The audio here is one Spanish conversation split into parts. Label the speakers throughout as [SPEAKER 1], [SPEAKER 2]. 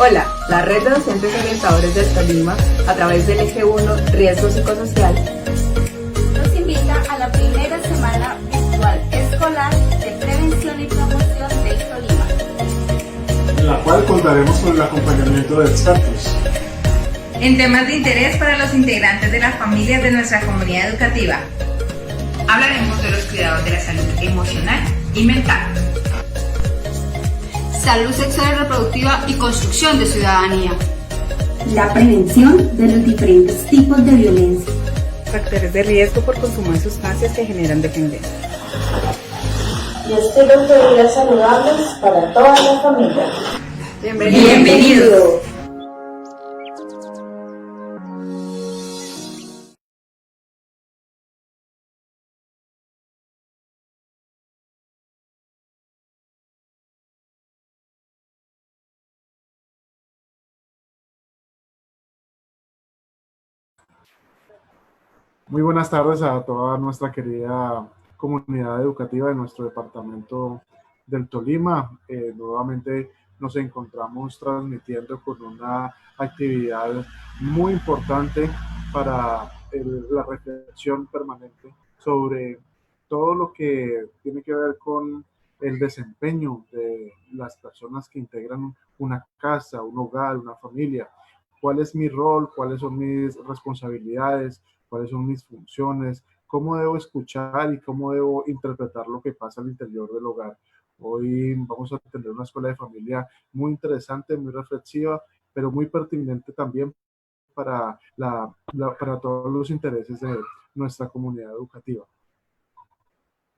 [SPEAKER 1] Hola, la Red de Docentes Orientadores del Tolima, a través del Eje 1 Riesgo Psicosocial,
[SPEAKER 2] nos invita a la primera semana virtual escolar de prevención y promoción del Tolima,
[SPEAKER 3] en la cual contaremos con el acompañamiento de expertos
[SPEAKER 4] en temas de interés para los integrantes de las familias de nuestra comunidad educativa. Hablaremos de los cuidados de la salud emocional y mental,
[SPEAKER 2] salud sexual y reproductiva y construcción de ciudadanía,
[SPEAKER 5] la prevención de los diferentes tipos de violencia,
[SPEAKER 1] factores de riesgo por consumo de sustancias que generan dependencia
[SPEAKER 6] y estilos de vida saludables para toda la familia.
[SPEAKER 4] Bienvenidos.
[SPEAKER 3] Muy buenas tardes a toda nuestra querida comunidad educativa de nuestro departamento del Tolima. Nuevamente nos encontramos transmitiendo con una actividad muy importante para la reflexión permanente sobre todo lo que tiene que ver con el desempeño de las personas que integran una casa, un hogar, una familia. ¿Cuál es mi rol? ¿Cuáles son mis responsabilidades? ¿Cuáles son mis funciones? ¿Cómo debo escuchar y cómo debo interpretar lo que pasa al interior del hogar? Hoy vamos a tener una escuela de familia muy interesante, muy reflexiva, pero muy pertinente también para todos los intereses de nuestra comunidad educativa.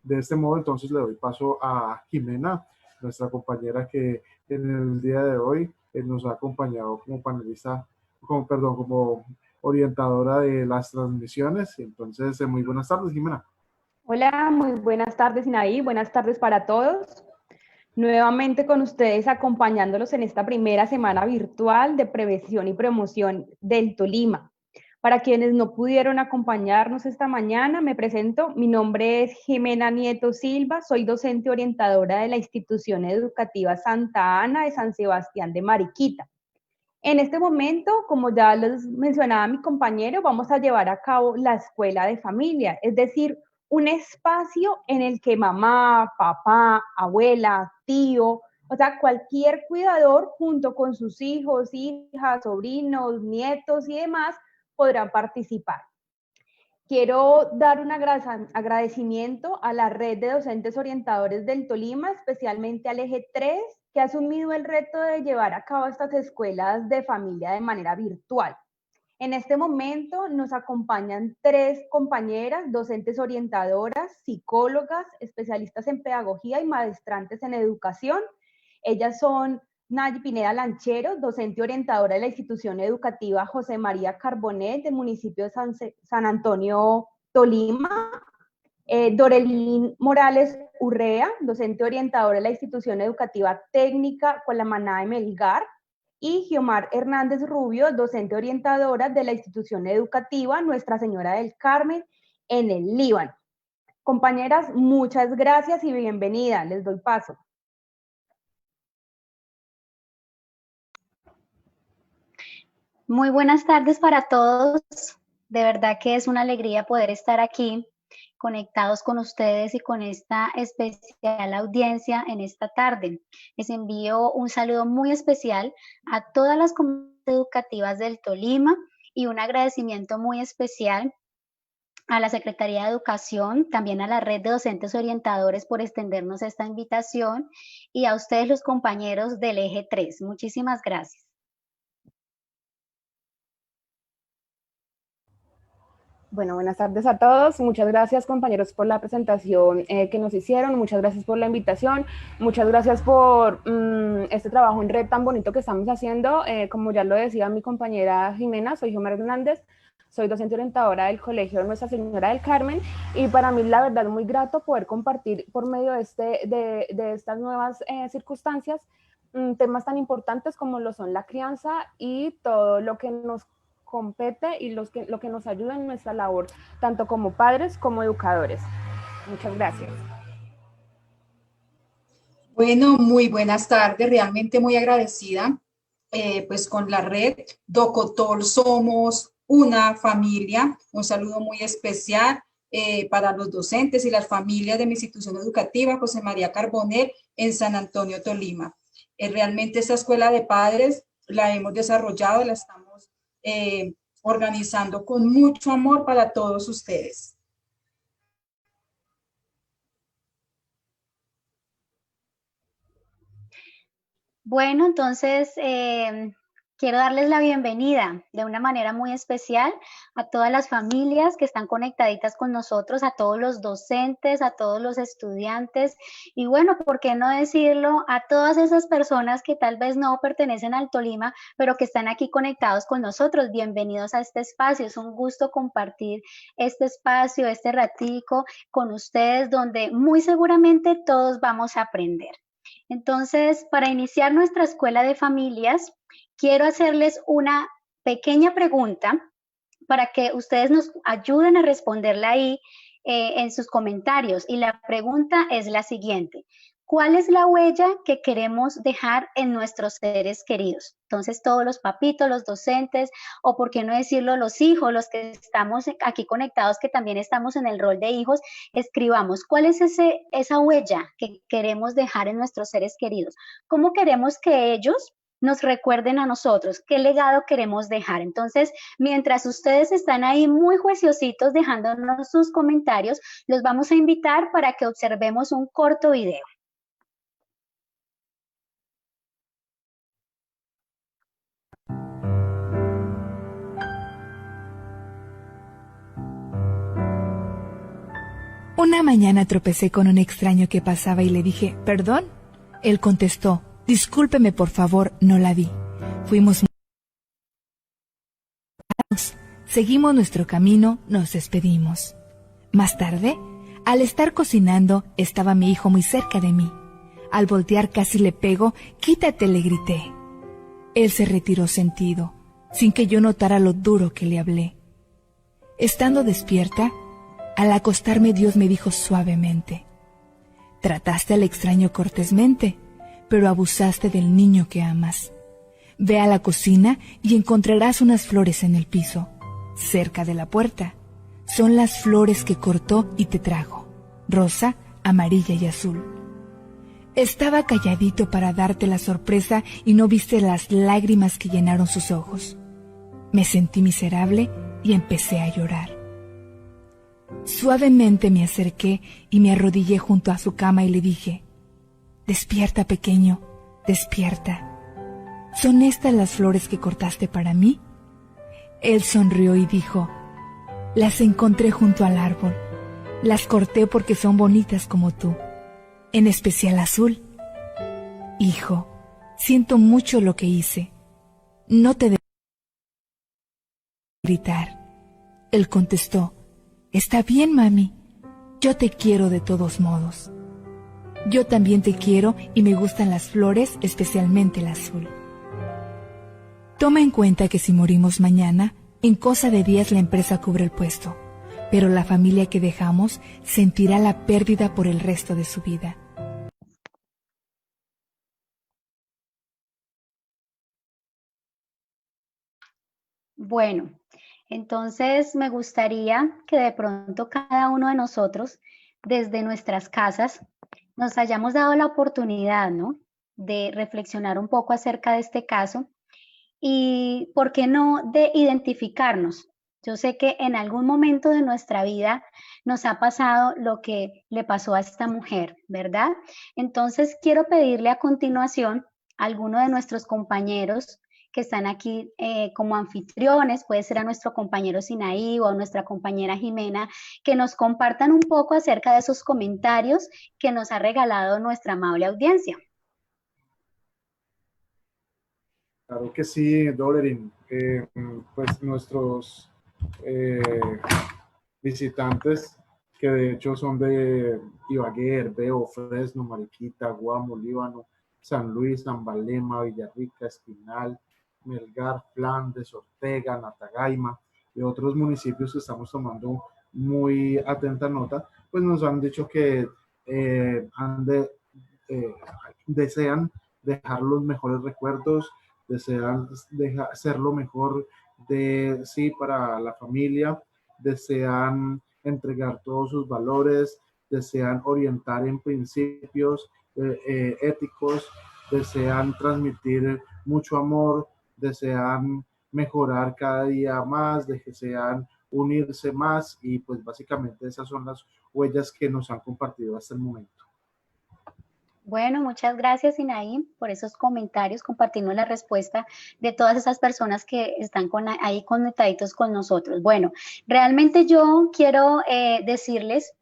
[SPEAKER 3] De este modo, entonces, le doy paso a Jimena, nuestra compañera que en el día de hoy nos ha acompañado como panelista, como orientadora de las transmisiones. Entonces, muy buenas tardes, Jimena.
[SPEAKER 7] Hola, muy buenas tardes, Inaí. Buenas tardes para todos. Nuevamente con ustedes acompañándolos en esta primera semana virtual de prevención y promoción del Tolima. Para quienes no pudieron acompañarnos esta mañana, me presento. Mi nombre es Jimena Nieto Silva, soy docente orientadora de la institución educativa Santa Ana de San Sebastián de Mariquita. En este momento, como ya les mencionaba mi compañero, vamos a llevar a cabo la escuela de familia, es decir, un espacio en el que mamá, papá, abuela, tío, o sea, cualquier cuidador junto con sus hijos, hijas, sobrinos, nietos y demás podrán participar. Quiero dar un agradecimiento a la red de docentes orientadores del Tolima, especialmente al Eje 3, que ha asumido el reto de llevar a cabo estas escuelas de familia de manera virtual. En este momento nos acompañan 3 compañeras, docentes orientadoras, psicólogas, especialistas en pedagogía y maestrantes en educación. Ellas son Nayi Pineda Lanchero, docente orientadora de la institución educativa José María Carbonet del municipio de San Antonio, Tolima. Dorelín Morales Urrea, docente orientadora de la institución educativa técnica con la Maná de Melgar. Y Giomar Hernández Rubio, docente orientadora de la institución educativa Nuestra Señora del Carmen en el Líbano. Compañeras, muchas gracias y bienvenida. Les doy paso.
[SPEAKER 8] Muy buenas tardes para todos. De verdad que es una alegría poder estar aquí conectados con ustedes y con esta especial audiencia en esta tarde. Les envío un saludo muy especial a todas las comunidades educativas del Tolima y un agradecimiento muy especial a la Secretaría de Educación, también a la Red de Docentes Orientadores por extendernos esta invitación y a ustedes los compañeros del Eje 3. Muchísimas gracias.
[SPEAKER 7] Bueno, buenas tardes a todos. Muchas gracias, compañeros, por la presentación que nos hicieron. Muchas gracias por la invitación. Muchas gracias por este trabajo en red tan bonito que estamos haciendo. Como ya lo decía mi compañera Jimena, soy Giomar Hernández. Soy docente orientadora del Colegio Nuestra Señora del Carmen y para mí la verdad es muy grato poder compartir por medio de estas nuevas circunstancias temas tan importantes como lo son la crianza y todo lo que nos compete y lo que nos ayuda en nuestra labor, tanto como padres como educadores. Muchas gracias.
[SPEAKER 9] Bueno, muy buenas tardes, realmente muy agradecida pues con la red Docotol Somos una Familia. Un saludo muy especial para los docentes y las familias de mi institución educativa, José María Carbonell, en San Antonio, Tolima. Realmente esta escuela de padres la hemos desarrollado, la estamos organizando con mucho amor para todos ustedes.
[SPEAKER 8] Bueno, entonces quiero darles la bienvenida de una manera muy especial a todas las familias que están conectaditas con nosotros, a todos los docentes, a todos los estudiantes y bueno, ¿por qué no decirlo? A todas esas personas que tal vez no pertenecen al Tolima, pero que están aquí conectados con nosotros. Bienvenidos a este espacio. Es un gusto compartir este espacio, este ratico con ustedes, donde muy seguramente todos vamos a aprender. Entonces, para iniciar nuestra escuela de familias, quiero hacerles una pequeña pregunta para que ustedes nos ayuden a responderla ahí en sus comentarios. Y la pregunta es la siguiente: ¿cuál es la huella que queremos dejar en nuestros seres queridos? Entonces, todos los papitos, los docentes, o por qué no decirlo, los hijos, los que estamos aquí conectados, que también estamos en el rol de hijos, escribamos cuál es esa huella que queremos dejar en nuestros seres queridos. ¿Cómo queremos que ellos nos recuerden a nosotros? ¿Qué legado queremos dejar? Entonces, mientras ustedes están ahí muy juiciositos dejándonos sus comentarios, los vamos a invitar para que observemos un corto video.
[SPEAKER 10] Una mañana tropecé con un extraño que pasaba y le dije, ¿perdón? Él contestó, discúlpeme por favor, no la vi. Fuimos seguimos nuestro camino, nos despedimos. Más tarde, al estar cocinando, estaba mi hijo muy cerca de mí. Al voltear casi le pego, quítate, le grité. Él se retiró sentido, sin que yo notara lo duro que le hablé. Estando despierta, al acostarme Dios me dijo suavemente, trataste al extraño cortésmente, pero abusaste del niño que amas. Ve a la cocina y encontrarás unas flores en el piso, cerca de la puerta. Son las flores que cortó y te trajo, rosa, amarilla y azul. Estaba calladito para darte la sorpresa y no viste las lágrimas que llenaron sus ojos. Me sentí miserable y empecé a llorar. Suavemente me acerqué y me arrodillé junto a su cama y le dije, despierta, pequeño, despierta. ¿Son estas las flores que cortaste para mí? Él sonrió y dijo, las encontré junto al árbol. Las corté porque son bonitas como tú, en especial azul. Hijo, siento mucho lo que hice. No te debo gritar. Él contestó, está bien, mami. Yo te quiero de todos modos. Yo también te quiero y me gustan las flores, especialmente el azul. Toma en cuenta que si morimos mañana, en cosa de días la empresa cubre el puesto, pero la familia que dejamos sentirá la pérdida por el resto de su vida.
[SPEAKER 8] Bueno, entonces me gustaría que de pronto cada uno de nosotros, desde nuestras casas, nos hayamos dado la oportunidad, ¿no?, de reflexionar un poco acerca de este caso y, ¿por qué no?, de identificarnos. Yo sé que en algún momento de nuestra vida nos ha pasado lo que le pasó a esta mujer, ¿verdad? Entonces quiero pedirle a continuación a alguno de nuestros compañeros que están aquí como anfitriones, puede ser a nuestro compañero Sinaí o a nuestra compañera Jimena, que nos compartan un poco acerca de esos comentarios que nos ha regalado nuestra amable audiencia.
[SPEAKER 3] Claro que sí, Dolerin. Pues nuestros visitantes, que de hecho son de Ibagué, Herbeo, Fresno, Mariquita, Guamo, Líbano, San Luis, Ambalema, Villarrica, Espinal, Melgar, Flandes, Ortega, Natagaima y otros municipios que estamos tomando muy atenta nota, pues nos han dicho que desean dejar los mejores recuerdos desean ser lo mejor de sí para la familia, desean entregar todos sus valores, desean orientar en principios éticos, desean transmitir mucho amor, desean mejorar cada día más, desean unirse más y pues básicamente esas son las huellas que nos han compartido hasta el momento.
[SPEAKER 8] Bueno, muchas gracias, Sinaí, por esos comentarios, compartirnos la respuesta de todas esas personas que están ahí conectaditos con nosotros. Bueno, realmente yo quiero decirles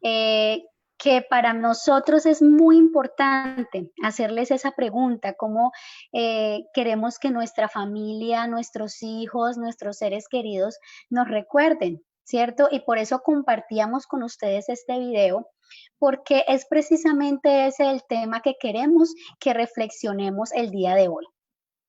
[SPEAKER 8] que para nosotros es muy importante hacerles esa pregunta, cómo queremos que nuestra familia, nuestros hijos, nuestros seres queridos nos recuerden, ¿cierto? Y por eso compartíamos con ustedes este video, porque es precisamente ese el tema que queremos que reflexionemos el día de hoy.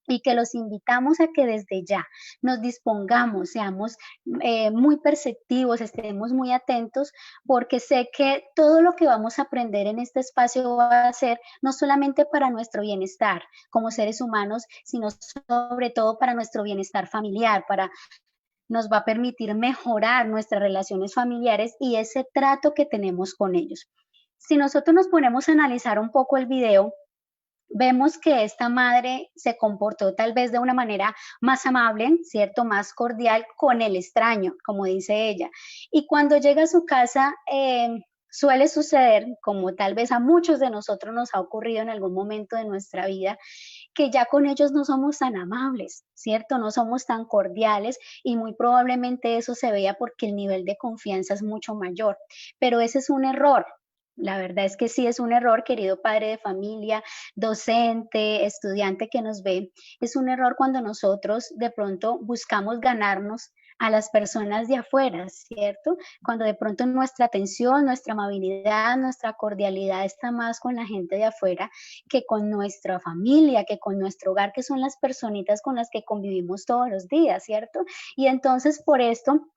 [SPEAKER 8] Y que los invitamos a que desde ya nos dispongamos, seamos muy perceptivos, estemos muy atentos, porque sé que todo lo que vamos a aprender en este espacio va a ser no solamente para nuestro bienestar como seres humanos, sino sobre todo para nuestro bienestar familiar, nos va a permitir mejorar nuestras relaciones familiares y ese trato que tenemos con ellos. Si nosotros nos ponemos a analizar un poco el video, vemos que esta madre se comportó tal vez de una manera más amable, ¿cierto? Más cordial con el extraño, como dice ella. Y cuando llega a su casa, suele suceder, como tal vez a muchos de nosotros nos ha ocurrido en algún momento de nuestra vida, que ya con ellos no somos tan amables, ¿cierto? No somos tan cordiales y muy probablemente eso se vea porque el nivel de confianza es mucho mayor. Pero ese es un error. La verdad es que sí es un error, querido padre de familia, docente, estudiante que nos ve. Es un error cuando nosotros de pronto buscamos ganarnos a las personas de afuera, ¿cierto? Cuando de pronto nuestra atención, nuestra amabilidad, nuestra cordialidad está más con la gente de afuera que con nuestra familia, que con nuestro hogar, que son las personitas con las que convivimos todos los días, ¿cierto? Y entonces por esto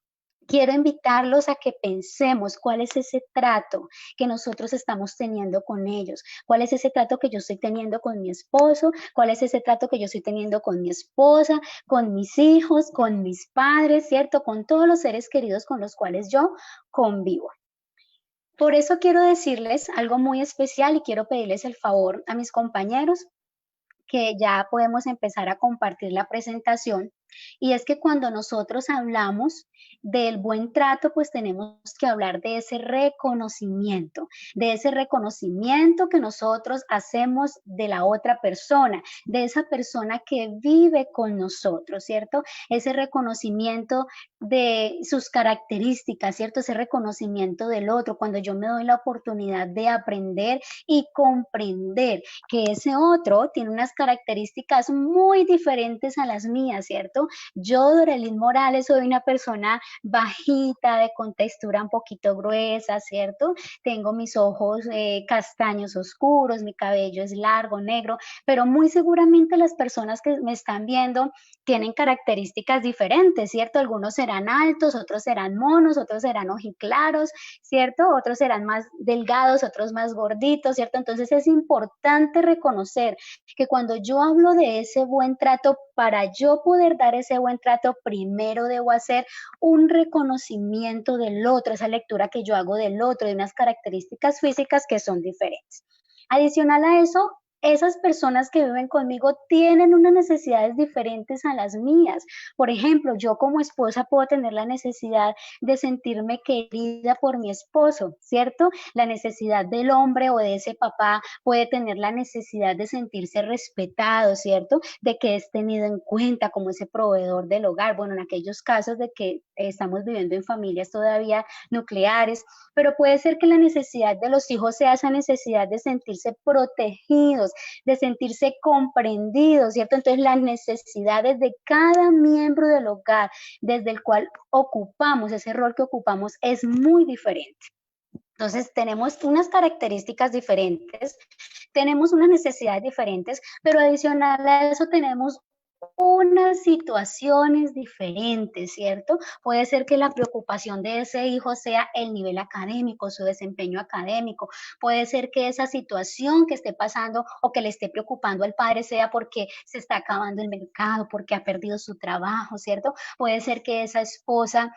[SPEAKER 8] quiero invitarlos a que pensemos cuál es ese trato que nosotros estamos teniendo con ellos, cuál es ese trato que yo estoy teniendo con mi esposo, cuál es ese trato que yo estoy teniendo con mi esposa, con mis hijos, con mis padres, ¿cierto? Con todos los seres queridos con los cuales yo convivo. Por eso quiero decirles algo muy especial y quiero pedirles el favor a mis compañeros que ya podemos empezar a compartir la presentación. Y es que cuando nosotros hablamos del buen trato, pues tenemos que hablar de ese reconocimiento que nosotros hacemos de la otra persona, de esa persona que vive con nosotros, ¿cierto? Ese reconocimiento de sus características, ¿cierto? Ese reconocimiento del otro, cuando yo me doy la oportunidad de aprender y comprender que ese otro tiene unas características muy diferentes a las mías, ¿cierto? Yo, Dorelín Morales, soy una persona bajita, de contextura un poquito gruesa, ¿cierto? Tengo mis ojos castaños oscuros, mi cabello es largo, negro, pero muy seguramente las personas que me están viendo tienen características diferentes, ¿cierto? Algunos serán altos, otros serán monos, otros serán ojiclaros, ¿cierto? Otros serán más delgados, otros más gorditos, ¿cierto? Entonces es importante reconocer que cuando yo hablo de ese buen trato, para yo poder dar ese buen trato, primero debo hacer un reconocimiento del otro, esa lectura que yo hago del otro, de unas características físicas que son diferentes. Adicional a eso, esas personas que viven conmigo tienen unas necesidades diferentes a las mías. Por ejemplo, yo como esposa puedo tener la necesidad de sentirme querida por mi esposo, ¿cierto? La necesidad del hombre o de ese papá puede tener la necesidad de sentirse respetado, ¿cierto? De que es tenido en cuenta como ese proveedor del hogar. Bueno, en aquellos casos de que estamos viviendo en familias todavía nucleares, pero puede ser que la necesidad de los hijos sea esa necesidad de sentirse protegidos, de sentirse comprendidos, ¿cierto? Entonces las necesidades de cada miembro del hogar desde el cual ocupamos, ese rol que ocupamos es muy diferente. Entonces tenemos unas características diferentes, tenemos unas necesidades diferentes, pero adicional a eso tenemos unas situaciones diferentes, ¿cierto? Puede ser que la preocupación de ese hijo sea el nivel académico, su desempeño académico. Puede ser que esa situación que esté pasando o que le esté preocupando al padre sea porque se está acabando el mercado, porque ha perdido su trabajo, ¿cierto? Puede ser que esa esposa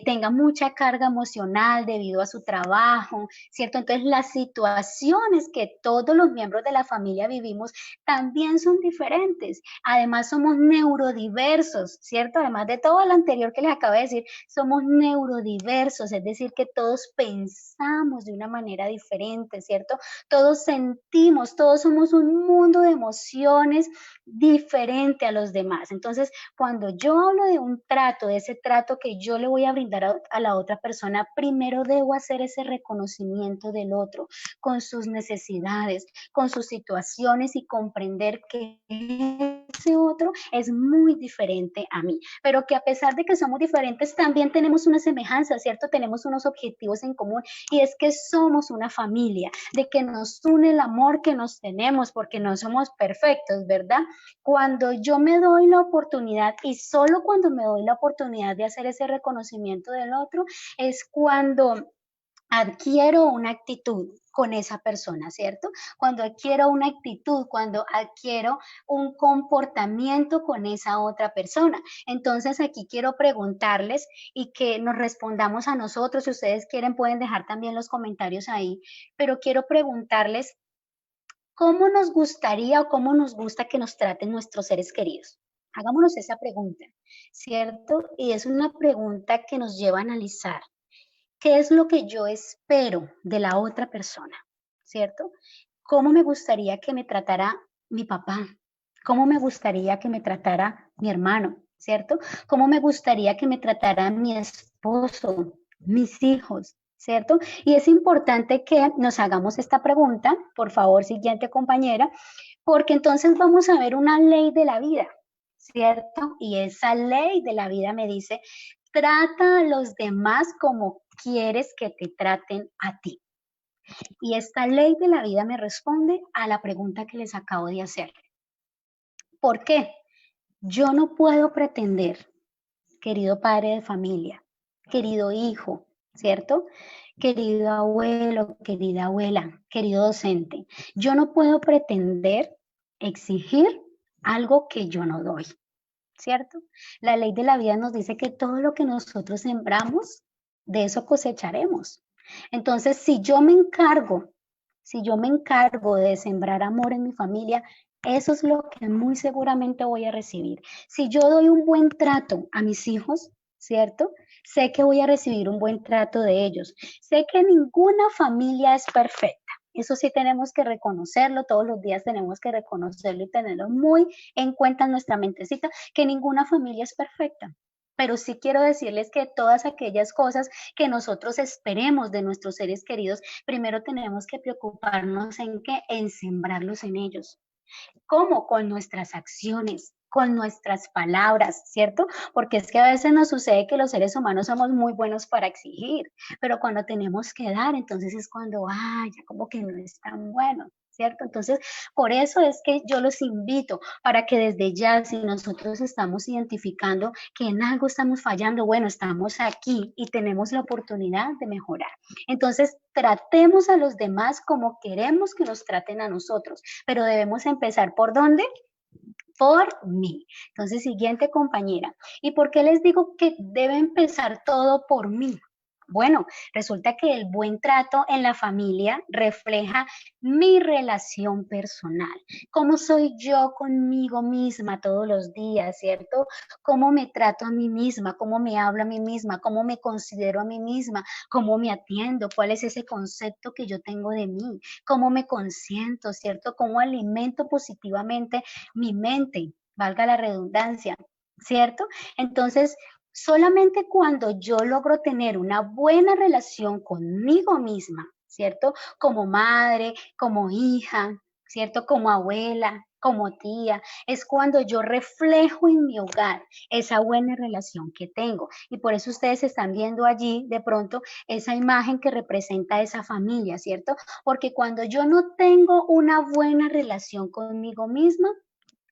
[SPEAKER 8] tenga mucha carga emocional debido a su trabajo, ¿cierto? Entonces las situaciones que todos los miembros de la familia vivimos también son diferentes. Además somos neurodiversos, ¿cierto? Además de todo lo anterior que les acabo de decir, somos neurodiversos, es decir, que todos pensamos de una manera diferente, ¿cierto? Todos sentimos, todos somos un mundo de emociones diferente a los demás. Entonces, cuando yo hablo de un trato, de ese trato que yo le voy a brindar a la otra persona, primero debo hacer ese reconocimiento del otro, con sus necesidades, con sus situaciones y comprender que ese otro es muy diferente a mí, pero que a pesar de que somos diferentes, también tenemos una semejanza, ¿cierto? Tenemos unos objetivos en común y es que somos una familia, de que nos une el amor que nos tenemos, porque no somos perfectos, ¿verdad? Cuando yo me doy la oportunidad y solo cuando me doy la oportunidad de hacer ese reconocimiento del otro, es cuando adquiero una actitud con esa persona, ¿cierto? Cuando adquiero una actitud, cuando adquiero un comportamiento con esa otra persona. Entonces aquí quiero preguntarles y que nos respondamos a nosotros, si ustedes quieren pueden dejar también los comentarios ahí, pero quiero preguntarles cómo nos gustaría o cómo nos gusta que nos traten nuestros seres queridos. Hagámonos esa pregunta, ¿cierto? Y es una pregunta que nos lleva a analizar. ¿Qué es lo que yo espero de la otra persona? ¿Cierto? ¿Cómo me gustaría que me tratara mi papá? ¿Cómo me gustaría que me tratara mi hermano? ¿Cierto? ¿Cómo me gustaría que me tratara mi esposo, mis hijos? ¿Cierto? Y es importante que nos hagamos esta pregunta, por favor, siguiente compañera, porque entonces vamos a ver una ley de la vida, ¿cierto? Y esa ley de la vida me dice, trata a los demás como quieres que te traten a ti. Y esta ley de la vida me responde a la pregunta que les acabo de hacer. ¿Por qué? Yo no puedo pretender, querido padre de familia, querido hijo, ¿cierto? Querido abuelo, querida abuela, querido docente, yo no puedo pretender exigir algo que yo no doy, ¿cierto? La ley de la vida nos dice que todo lo que nosotros sembramos, de eso cosecharemos. Entonces, si yo me encargo de sembrar amor en mi familia, eso es lo que muy seguramente voy a recibir. Si yo doy un buen trato a mis hijos, ¿cierto? Sé que voy a recibir un buen trato de ellos. Sé que ninguna familia es perfecta. Eso sí tenemos que reconocerlo, todos los días tenemos que reconocerlo y tenerlo muy en cuenta en nuestra mentecita, que ninguna familia es perfecta. Pero sí quiero decirles que todas aquellas cosas que nosotros esperemos de nuestros seres queridos, primero tenemos que preocuparnos en qué, en sembrarlos en ellos. ¿Cómo? Con nuestras acciones, con nuestras palabras, ¿cierto? Porque es que a veces nos sucede que los seres humanos somos muy buenos para exigir, pero cuando tenemos que dar, entonces es cuando, ya como que no es tan bueno, ¿cierto? Entonces, por eso es que yo los invito para que desde ya, si nosotros estamos identificando que en algo estamos fallando, bueno, estamos aquí y tenemos la oportunidad de mejorar. Entonces, tratemos a los demás como queremos que nos traten a nosotros, pero debemos empezar ¿por dónde? Por mí. Entonces, siguiente compañera. ¿Y por qué les digo que debe empezar todo por mí? Bueno, resulta que el buen trato en la familia refleja mi relación personal. ¿Cómo soy yo conmigo misma todos los días, cierto? ¿Cómo me trato a mí misma? ¿Cómo me hablo a mí misma? ¿Cómo me considero a mí misma? ¿Cómo me atiendo? ¿Cuál es ese concepto que yo tengo de mí? ¿Cómo me consiento, cierto? ¿Cómo alimento positivamente mi mente? Valga la redundancia, ¿cierto? Entonces, solamente cuando yo logro tener una buena relación conmigo misma, ¿cierto? Como madre, como hija, ¿cierto? Como abuela, como tía, es cuando yo reflejo en mi hogar esa buena relación que tengo. Y por eso ustedes están viendo allí de pronto esa imagen que representa esa familia, ¿cierto? Porque cuando yo no tengo una buena relación conmigo misma,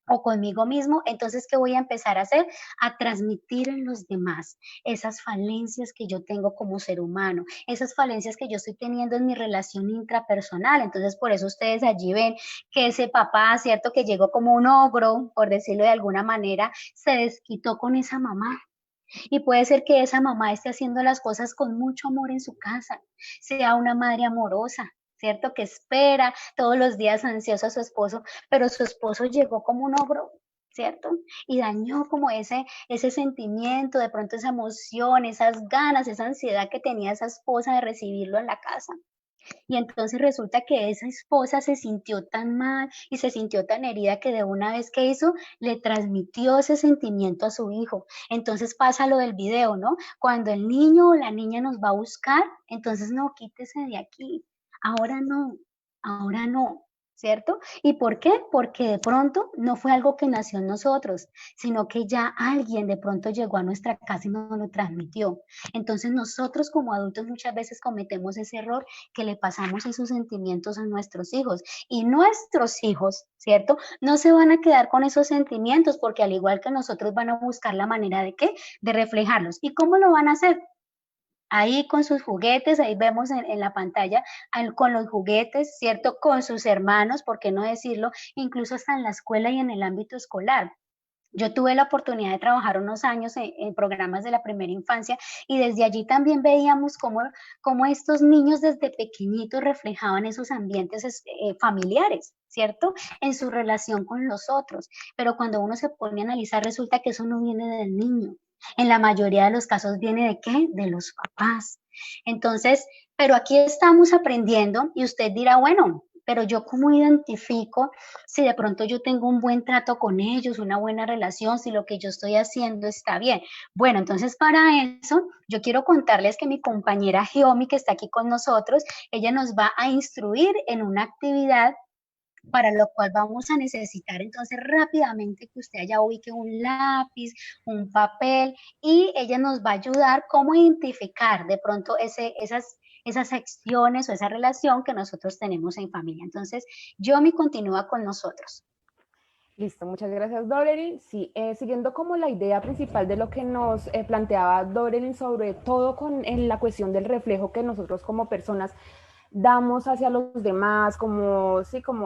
[SPEAKER 8] o conmigo mismo, entonces, ¿qué voy a empezar a hacer? A transmitir en los demás esas falencias que yo tengo como ser humano, esas falencias que yo estoy teniendo en mi relación intrapersonal. Entonces, por eso ustedes allí ven que ese papá, ¿cierto? Que llegó como un ogro, por decirlo de alguna manera, se desquitó con esa mamá. Y puede ser que esa mamá esté haciendo las cosas con mucho amor en su casa, sea una madre amorosa, ¿cierto? Que espera todos los días ansioso a su esposo, pero su esposo llegó como un ogro, ¿cierto? Y dañó como ese sentimiento, de pronto esa emoción, esas ganas, esa ansiedad que tenía esa esposa de recibirlo en la casa. Y entonces resulta que esa esposa se sintió tan mal y se sintió tan herida que de una vez que hizo, le transmitió ese sentimiento a su hijo. Entonces pasa lo del video, ¿no? Cuando el niño o la niña nos va a buscar, entonces no, quítese de aquí. Ahora no, ¿cierto? ¿Y por qué? Porque de pronto no fue algo que nació en nosotros, sino que ya alguien de pronto llegó a nuestra casa y nos lo transmitió. Entonces nosotros como adultos muchas veces cometemos ese error que le pasamos esos sentimientos a nuestros hijos y nuestros hijos, ¿cierto? No se van a quedar con esos sentimientos porque al igual que nosotros van a buscar la manera de ¿qué? De reflejarlos. ¿Y cómo lo van a hacer? Ahí con sus juguetes, ahí vemos en la pantalla, con los juguetes, ¿cierto? Con sus hermanos, ¿por qué no decirlo? Incluso hasta en la escuela y en el ámbito escolar. Yo tuve la oportunidad de trabajar unos años en programas de la primera infancia y desde allí también veíamos cómo estos niños desde pequeñitos reflejaban esos ambientes familiares, ¿cierto? En su relación con los otros. Pero cuando uno se pone a analizar, resulta que eso no viene del niño. En la mayoría de los casos viene ¿de qué? De los papás. Entonces, pero aquí estamos aprendiendo y usted dirá, bueno, pero yo cómo identifico si de pronto yo tengo un buen trato con ellos, una buena relación, si lo que yo estoy haciendo está bien. Bueno, entonces para eso yo quiero contarles que mi compañera Geomi, que está aquí con nosotros, ella nos va a instruir en una actividad para lo cual vamos a necesitar entonces rápidamente que usted allá ubique un lápiz, un papel y ella nos va a ayudar cómo identificar de pronto esas acciones o esa relación que nosotros tenemos en familia. Entonces, Yomi continúa con nosotros.
[SPEAKER 7] Listo, muchas gracias Dorelin. Sí, siguiendo como la idea principal de lo que nos planteaba Dorelin, sobre todo en la cuestión del reflejo que nosotros como personas damos hacia los demás, como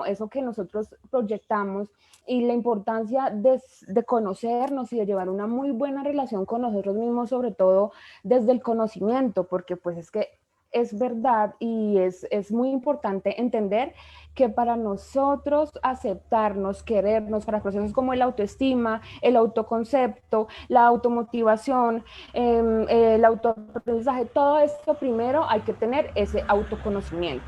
[SPEAKER 7] eso que nosotros proyectamos y la importancia de conocernos y de llevar una muy buena relación con nosotros mismos, sobre todo desde el conocimiento, porque pues es que es verdad y es muy importante entender que para nosotros aceptarnos, querernos, para procesos como el autoestima, el autoconcepto, la automotivación, el autoaprendizaje, todo esto primero hay que tener ese autoconocimiento,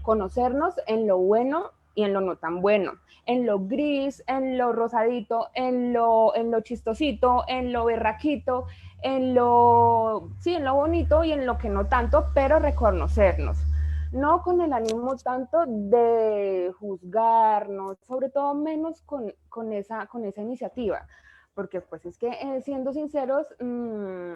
[SPEAKER 7] conocernos en lo bueno y en lo no tan bueno, en lo gris, en lo rosadito, en lo chistosito, en lo berraquito, en lo bonito y en lo que no tanto, pero reconocernos. No con el ánimo tanto de juzgarnos, sobre todo menos con esa iniciativa, porque pues es que siendo sinceros,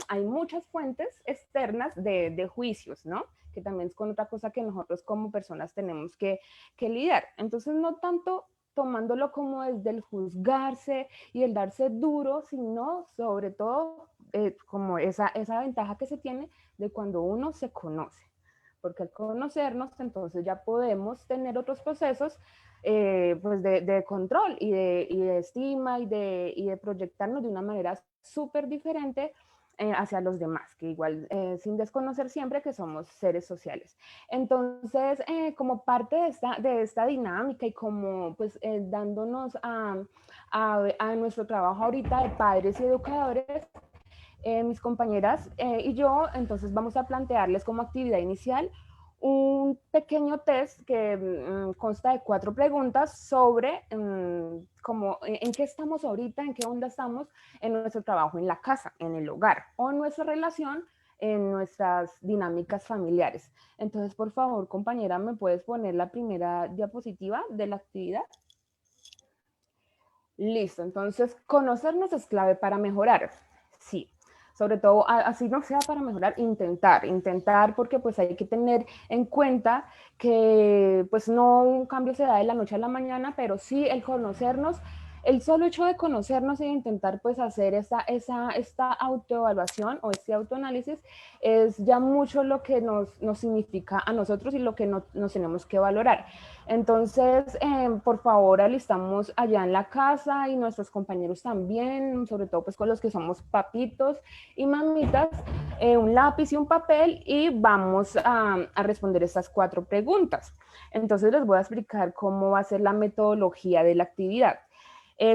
[SPEAKER 7] hay muchas fuentes externas de juicios, ¿no? Que también es con otra cosa que nosotros como personas tenemos que lidiar. Entonces no tanto tomándolo como desde el juzgarse y el darse duro, sino sobre todo como esa ventaja que se tiene de cuando uno se conoce. Porque al conocernos, entonces ya podemos tener otros procesos pues de control y de estima y de proyectarnos de una manera súper diferente hacia los demás, que igual sin desconocer siempre que somos seres sociales. Entonces, como parte de esta dinámica y como pues dándonos a nuestro trabajo ahorita de padres y educadores, mis compañeras y yo, entonces vamos a plantearles como actividad inicial un pequeño test que consta de 4 preguntas sobre como en qué estamos ahorita, en qué onda estamos en nuestro trabajo en la casa, en el hogar o en nuestra relación, en nuestras dinámicas familiares. Entonces, por favor, compañera, ¿me puedes poner la primera diapositiva de la actividad? Listo, entonces conocernos es clave para mejorar. Sí. Sobre todo, así no sea para mejorar, intentar porque pues hay que tener en cuenta que pues no un cambio se da de la noche a la mañana, pero sí el conocernos el solo hecho de conocernos e intentar pues hacer esta autoevaluación o este autoanálisis es ya mucho lo que nos significa a nosotros y lo que nos tenemos que valorar. Entonces, por favor, alistamos allá en la casa y nuestros compañeros también, sobre todo pues con los que somos papitos y mamitas, un lápiz y un papel y vamos a responder estas 4 preguntas. Entonces les voy a explicar cómo va a ser la metodología de la actividad.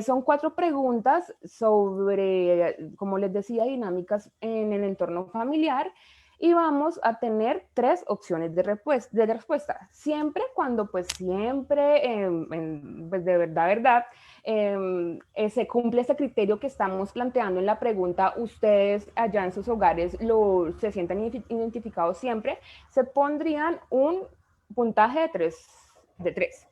[SPEAKER 7] Son 4 preguntas sobre, como les decía, dinámicas en el entorno familiar y vamos a tener 3 opciones de respuesta. Siempre cuando pues siempre, pues de verdad, se cumple ese criterio que estamos planteando en la pregunta, ustedes allá en sus hogares se sientan identificados siempre, se pondrían un puntaje de 3.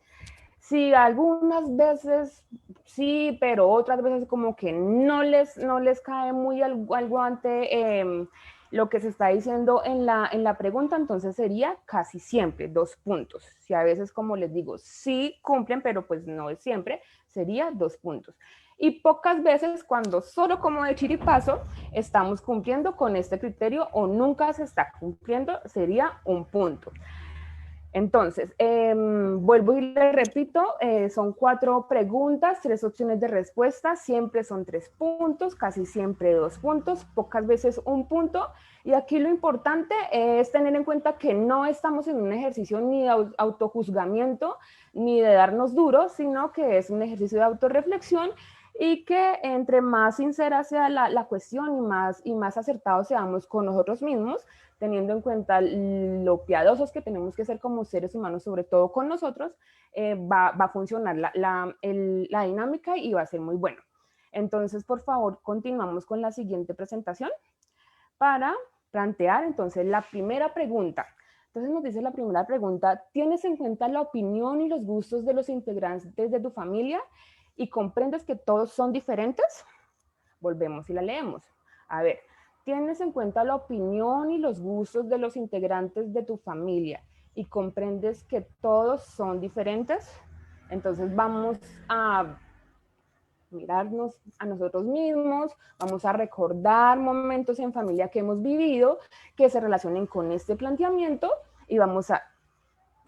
[SPEAKER 7] Si algunas veces sí, pero otras veces como que no les cae muy al guante lo que se está diciendo en la pregunta, entonces sería casi siempre 2 puntos. Si a veces, como les digo, sí cumplen, pero pues no es siempre, sería 2 puntos. Y pocas veces cuando solo como de chiripazo estamos cumpliendo con este criterio o nunca se está cumpliendo, sería 1 punto. Entonces, vuelvo y le repito, son 4 preguntas, 3 opciones de respuesta, siempre son 3 puntos, casi siempre 2 puntos, pocas veces 1 punto. Y aquí lo importante es tener en cuenta que no estamos en un ejercicio ni de autojuzgamiento, ni de darnos duro, sino que es un ejercicio de autorreflexión y que entre más sincera sea la cuestión y más acertados seamos con nosotros mismos, teniendo en cuenta lo piadosos que tenemos que ser como seres humanos, sobre todo con nosotros, va a funcionar la dinámica y va a ser muy bueno. Entonces, por favor, continuamos con la siguiente presentación para plantear entonces la primera pregunta. Entonces nos dice la primera pregunta, ¿tienes en cuenta la opinión y los gustos de los integrantes de tu familia y comprendes que todos son diferentes? Volvemos y la leemos. A ver, ¿tienes en cuenta la opinión y los gustos de los integrantes de tu familia y comprendes que todos son diferentes? Entonces vamos a mirarnos a nosotros mismos, vamos a recordar momentos en familia que hemos vivido que se relacionen con este planteamiento y vamos a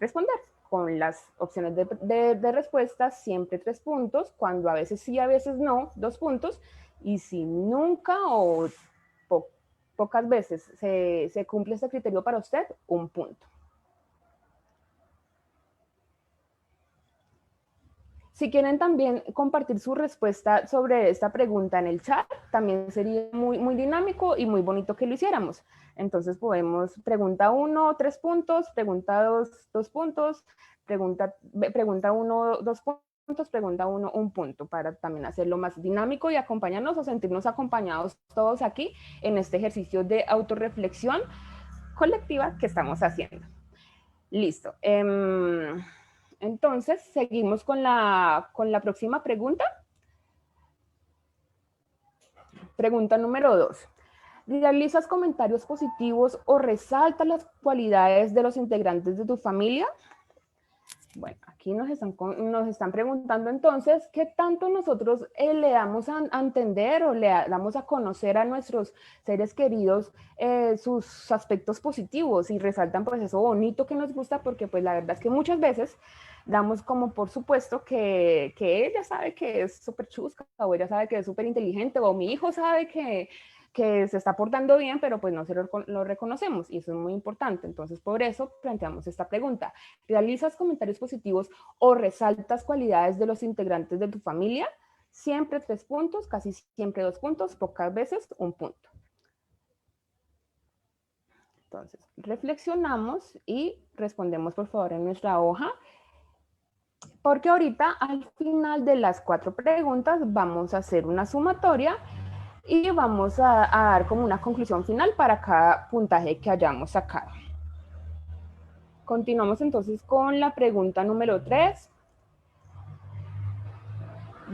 [SPEAKER 7] responder con las opciones de respuesta, siempre 3 puntos, cuando a veces sí, a veces no, 2 puntos, y si nunca o pocas veces se cumple este criterio para usted, 1 punto. Si quieren también compartir su respuesta sobre esta pregunta en el chat, también sería muy dinámico y muy bonito que lo hiciéramos. Entonces podemos, pregunta 1, 3 puntos, pregunta 2, 2 puntos, pregunta 1, 2 puntos, pregunta 1, 1 punto, para también hacerlo más dinámico y acompañarnos o sentirnos acompañados todos aquí en este ejercicio de autorreflexión colectiva que estamos haciendo. Listo. Entonces, seguimos con la próxima pregunta. Pregunta número 2. ¿Realizas comentarios positivos o resaltas las cualidades de los integrantes de tu familia? Bueno, aquí nos están preguntando entonces, ¿qué tanto nosotros le damos a entender o le damos a conocer a nuestros seres queridos sus aspectos positivos y resaltan pues eso bonito que nos gusta? Porque pues la verdad es que muchas veces damos como por supuesto que ella sabe que es súper chusca o ella sabe que es súper inteligente o mi hijo sabe que se está portando bien, pero pues no se lo reconocemos y eso es muy importante. Entonces, por eso planteamos esta pregunta. ¿Realizas comentarios positivos o resaltas cualidades de los integrantes de tu familia? Siempre 3 puntos, casi siempre 2 puntos, pocas veces 1 punto. Entonces, reflexionamos y respondemos por favor en nuestra hoja, porque ahorita al final de las 4 preguntas vamos a hacer una sumatoria y vamos a dar como una conclusión final para cada puntaje que hayamos sacado. Continuamos entonces con la pregunta número 3,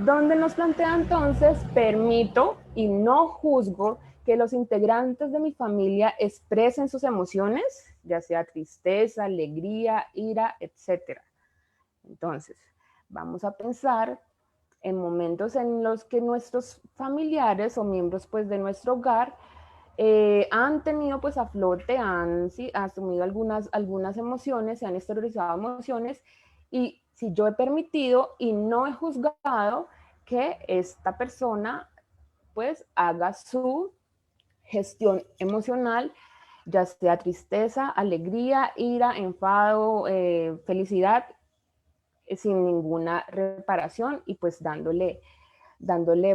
[SPEAKER 7] donde nos plantea entonces, permito y no juzgo que los integrantes de mi familia expresen sus emociones, ya sea tristeza, alegría, ira, etc. Entonces, vamos a pensar en momentos en los que nuestros familiares o miembros pues de nuestro hogar han tenido pues a flote, han asumido algunas emociones, se han exteriorizado emociones, y si yo he permitido y no he juzgado que esta persona pues haga su gestión emocional, ya sea tristeza, alegría, ira, enfado, felicidad, sin ninguna reparación, y pues dándole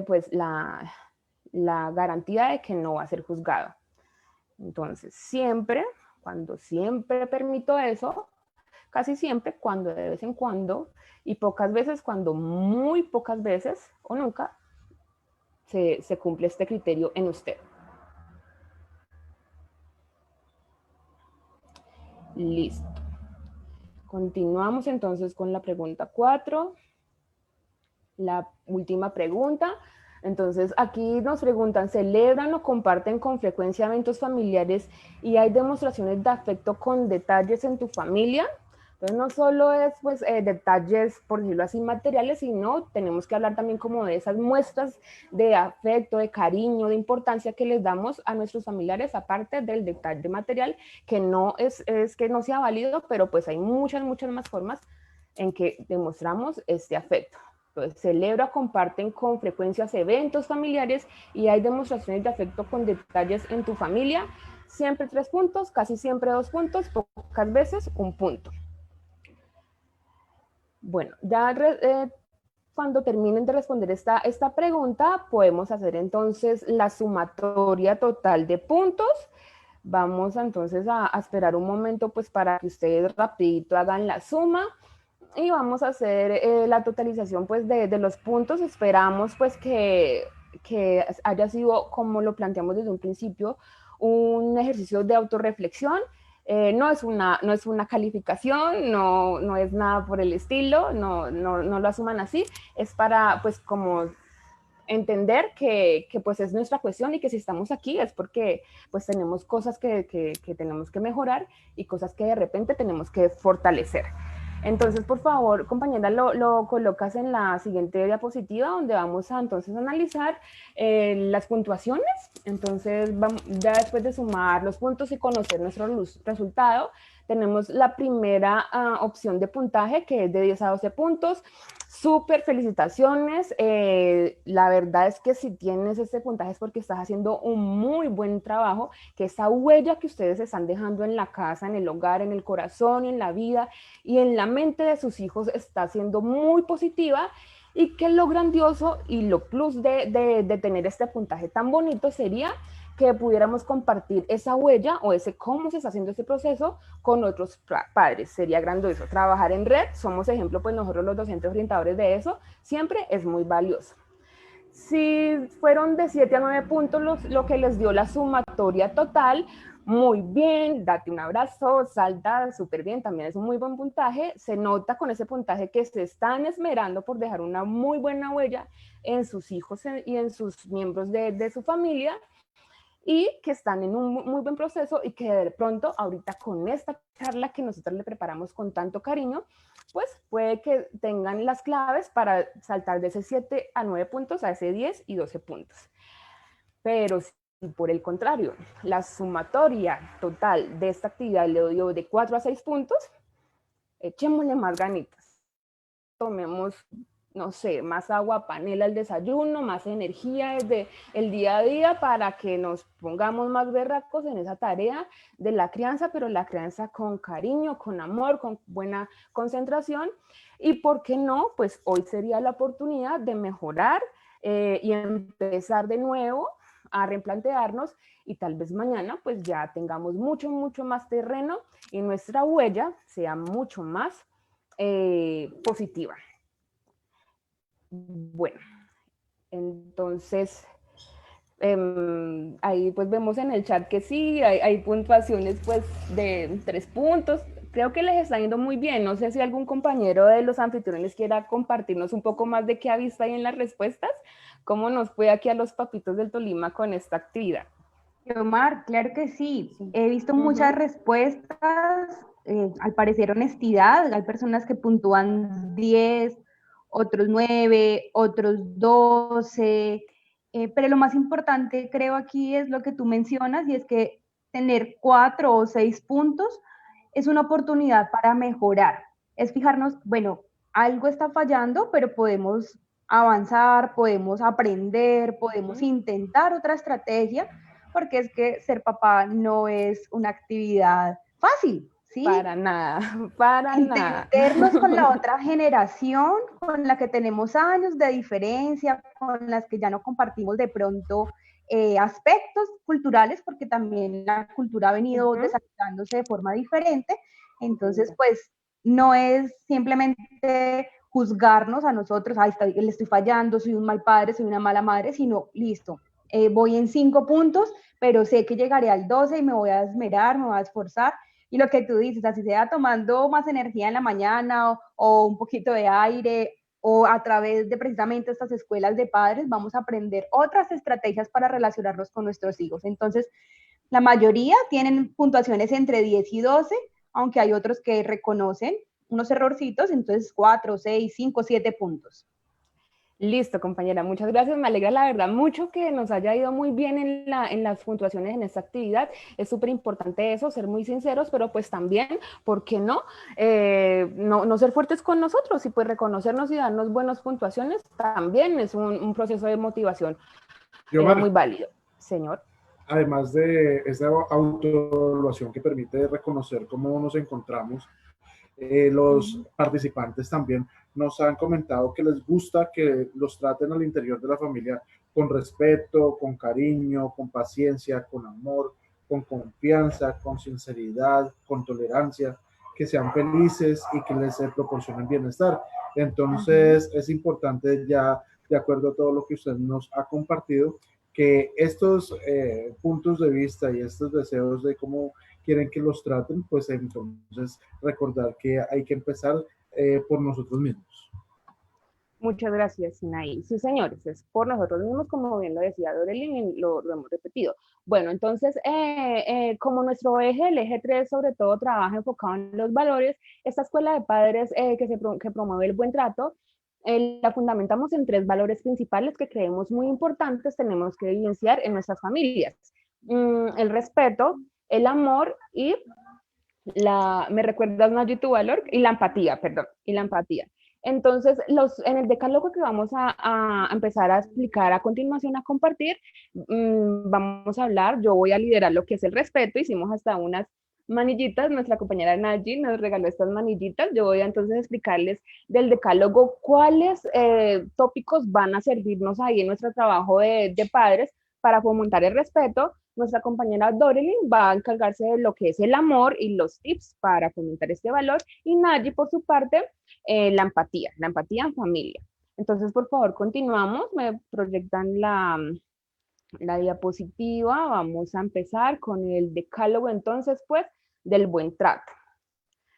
[SPEAKER 7] pues la garantía de que no va a ser juzgado. Entonces, cuando siempre permito eso, casi siempre, cuando de vez en cuando, y pocas veces, cuando muy pocas veces o nunca, se cumple este criterio en usted. Listo. Continuamos entonces con la pregunta 4. La última pregunta. Entonces aquí nos preguntan, ¿celebran o comparten con frecuencia eventos familiares y hay demostraciones de afecto con detalles en tu familia? Entonces no solo es pues detalles, por decirlo así, materiales, sino tenemos que hablar también como de esas muestras de afecto, de cariño, de importancia que les damos a nuestros familiares, aparte del detalle material, que no es que no sea válido, pero pues hay muchas más formas en que demostramos este afecto. Entonces, celebra, comparten con frecuencias eventos familiares y hay demostraciones de afecto con detalles en tu familia. Siempre 3 puntos, casi siempre 2 puntos, pocas veces 1 punto. Bueno, ya cuando terminen de responder esta pregunta, podemos hacer entonces la sumatoria total de puntos. Vamos entonces a esperar un momento pues para que ustedes rapidito hagan la suma. Y vamos a hacer la totalización pues de los puntos. Esperamos pues que haya sido, como lo planteamos desde un principio, un ejercicio de autorreflexión. No es una calificación, no es nada por el estilo, no lo asuman así. Es para pues como entender que pues es nuestra cuestión y que si estamos aquí es porque pues tenemos cosas que tenemos que mejorar y cosas que de repente tenemos que fortalecer. Entonces, por favor, compañera, lo colocas en la siguiente diapositiva donde vamos a entonces analizar las puntuaciones. Entonces, ya después de sumar los puntos y conocer nuestro resultado, tenemos la primera opción de puntaje, que es de 10 a 12 puntos. Súper, felicitaciones. La verdad es que si tienes este puntaje es porque estás haciendo un muy buen trabajo, que esa huella que ustedes están dejando en la casa, en el hogar, en el corazón, en la vida y en la mente de sus hijos está siendo muy positiva, y que lo grandioso y lo plus de tener este puntaje tan bonito sería que pudiéramos compartir esa huella o ese cómo se está haciendo este proceso con otros padres. Sería grandioso. Trabajar en red, somos ejemplo, pues nosotros los docentes orientadores de eso, siempre es muy valioso. Si fueron de 7 a 9 puntos lo que les dio la sumatoria total, muy bien, date un abrazo, salta súper bien, también es un muy buen puntaje. Se nota con ese puntaje que se están esmerando por dejar una muy buena huella en sus hijos y en sus miembros de su familia, y que están en un muy buen proceso, y que de pronto ahorita con esta charla que nosotros le preparamos con tanto cariño, pues puede que tengan las claves para saltar de ese 7 a 9 puntos a ese 10 y 12 puntos. Pero si por el contrario, la sumatoria total de esta actividad le dio de 4 a 6 puntos, echémosle más ganitas. Tomemos, no sé, más agua panela al desayuno, más energía desde el día a día para que nos pongamos más berracos en esa tarea de la crianza, pero la crianza con cariño, con amor, con buena concentración. Y por qué no, pues hoy sería la oportunidad de mejorar y empezar de nuevo a replantearnos, y tal vez mañana pues ya tengamos mucho más terreno y nuestra huella sea mucho más positiva. Bueno, entonces ahí pues vemos en el chat que sí, hay puntuaciones pues de 3 puntos. Creo que les está yendo muy bien. No sé si algún compañero de los anfitriones quiera compartirnos un poco más de qué ha visto ahí en las respuestas. ¿Cómo nos fue aquí a los papitos del Tolima con esta actividad? Omar, claro que sí. He visto muchas respuestas, al parecer honestidad. Hay personas que puntúan 10, otros 9, otros 12, pero lo más importante creo aquí es lo que tú mencionas y es que tener 4 o 6 puntos es una oportunidad para mejorar. Es fijarnos, bueno, algo está fallando, pero podemos avanzar, podemos aprender, podemos intentar otra estrategia, porque es que ser papá no es una actividad fácil, ¿sí?
[SPEAKER 11] Para nada, para nada.
[SPEAKER 7] Entendernos con la otra generación, con la que tenemos años de diferencia, con las que ya no compartimos de pronto aspectos culturales, porque también la cultura ha venido desarrollándose de forma diferente. Entonces, pues, no es simplemente juzgarnos a nosotros, ay, le estoy fallando, soy un mal padre, soy una mala madre, sino, listo, voy en 5 puntos, pero sé que llegaré al 12 y me voy a esmerar, me voy a esforzar. Y lo que tú dices, así sea tomando más energía en la mañana o un poquito de aire, o a través de precisamente estas escuelas de padres, vamos a aprender otras estrategias para relacionarnos con nuestros hijos. Entonces, la mayoría tienen puntuaciones entre 10 y 12, aunque hay otros que reconocen unos errorcitos, entonces 4, 6, 5, 7 puntos.
[SPEAKER 11] Listo, compañera, muchas gracias. Me alegra la verdad mucho que nos haya ido muy bien en las puntuaciones en esta actividad. Es súper importante eso, ser muy sinceros, pero pues también, ¿por qué no? No ser fuertes con nosotros y pues reconocernos y darnos buenas puntuaciones también es un proceso de motivación muy válido. Señor.
[SPEAKER 3] Además de esta autoevaluación que permite reconocer cómo nos encontramos, los participantes también nos han comentado que les gusta que los traten al interior de la familia con respeto, con cariño, con paciencia, con amor, con confianza, con sinceridad, con tolerancia, que sean felices y que les proporcionen bienestar. Entonces es importante, ya de acuerdo a todo lo que usted nos ha compartido, que estos puntos de vista y estos deseos de cómo quieren que los traten, pues entonces recordar que hay que empezar por nosotros mismos.
[SPEAKER 11] Muchas gracias, Sinaí. Sí, señores, es por nosotros mismos, como bien lo decía Dorelin, y lo hemos repetido. Bueno, entonces, como nuestro eje, el eje 3, sobre todo, trabaja enfocado en los valores, esta escuela de padres que promueve el buen trato, la fundamentamos en 3 valores principales que creemos muy importantes, tenemos que evidenciar en nuestras familias. El respeto, el amor y ¿me recuerdas, Nayi, tu valor? Y la empatía, perdón, y la empatía. Entonces, en el decálogo que vamos a empezar a explicar a continuación, a compartir, vamos a hablar, yo voy a liderar lo que es el respeto, hicimos hasta unas manillitas, nuestra compañera Nayi nos regaló estas manillitas, yo voy a entonces explicarles del decálogo cuáles tópicos van a servirnos ahí en nuestro trabajo de padres para fomentar el respeto. Nuestra compañera Dorelin va a encargarse de lo que es el amor y los tips para fomentar este valor, y Nayi, por su parte, la empatía en familia. Entonces, por favor, continuamos, me proyectan la diapositiva, vamos a empezar con el decálogo, entonces, pues, del buen trato.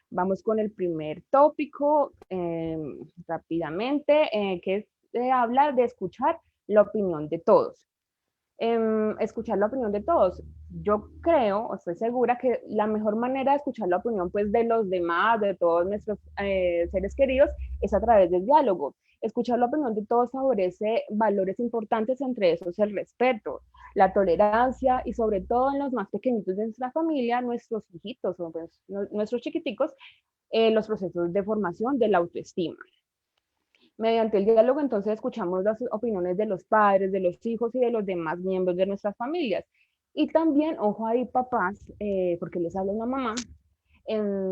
[SPEAKER 11] Vamos con el primer tópico, rápidamente, que habla de escuchar la opinión de todos. Escuchar la opinión de todos. Yo creo, estoy segura que la mejor manera de escuchar la opinión pues de los demás, de todos nuestros seres queridos, es a través del diálogo. Escuchar la opinión de todos favorece valores importantes, entre esos el respeto, la tolerancia y sobre todo en los más pequeñitos de nuestra familia, nuestros hijitos o pues, nuestros chiquiticos, los procesos de formación de la autoestima. Mediante el diálogo, entonces, escuchamos las opiniones de los padres, de los hijos y de los demás miembros de nuestras familias. Y también, ojo ahí, papás, porque les habla una mamá,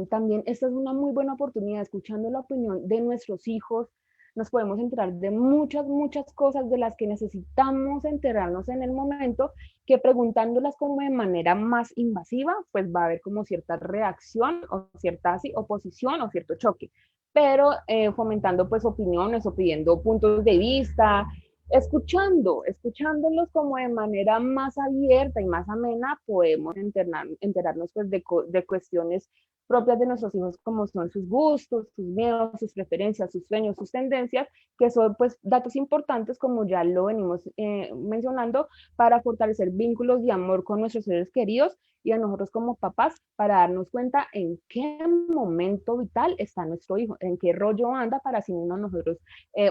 [SPEAKER 11] también esta es una muy buena oportunidad, escuchando la opinión de nuestros hijos, nos podemos enterar de muchas cosas de las que necesitamos enterarnos en el momento, que preguntándolas como de manera más invasiva, pues va a haber como cierta reacción o cierta oposición o cierto choque. Pero fomentando pues opiniones o pidiendo puntos de vista, escuchándolos como de manera más abierta y más amena, podemos enterarnos pues de cuestiones propias de nuestros hijos, como son sus gustos, sus miedos, sus preferencias, sus sueños, sus tendencias, que son pues datos importantes, como ya lo venimos mencionando, para fortalecer vínculos de amor con nuestros seres queridos y a nosotros como papás, para darnos cuenta en qué momento vital está nuestro hijo, en qué rollo anda, para así mismo nosotros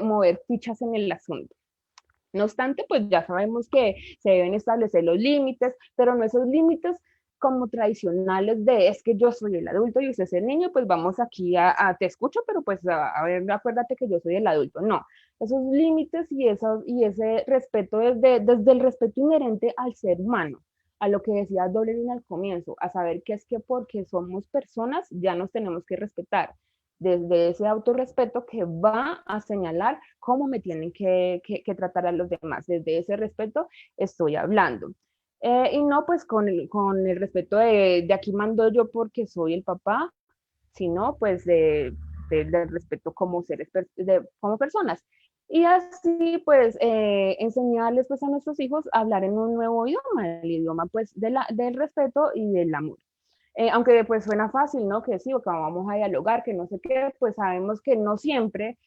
[SPEAKER 11] mover fichas en el asunto. No obstante, pues ya sabemos que se deben establecer los límites, pero no esos límites como tradicionales de es que yo soy el adulto y usted es el niño, pues vamos aquí te escucho, pero pues a ver, acuérdate que yo soy el adulto. No, esos límites y ese respeto desde el respeto inherente al ser humano, a lo que decía Dolly al comienzo, a saber que es que porque somos personas ya nos tenemos que respetar, desde ese autorrespeto que va a señalar cómo me tienen que tratar a los demás. Desde ese respeto estoy hablando. Y no pues con el respeto de aquí mando yo porque soy el papá, sino pues del respeto como seres, como personas. Y así pues enseñarles pues a nuestros hijos a hablar en un nuevo idioma, el idioma pues del respeto y del amor. Aunque pues suena fácil, ¿no? Que sí, o que vamos a dialogar, que no sé qué, pues sabemos que no siempre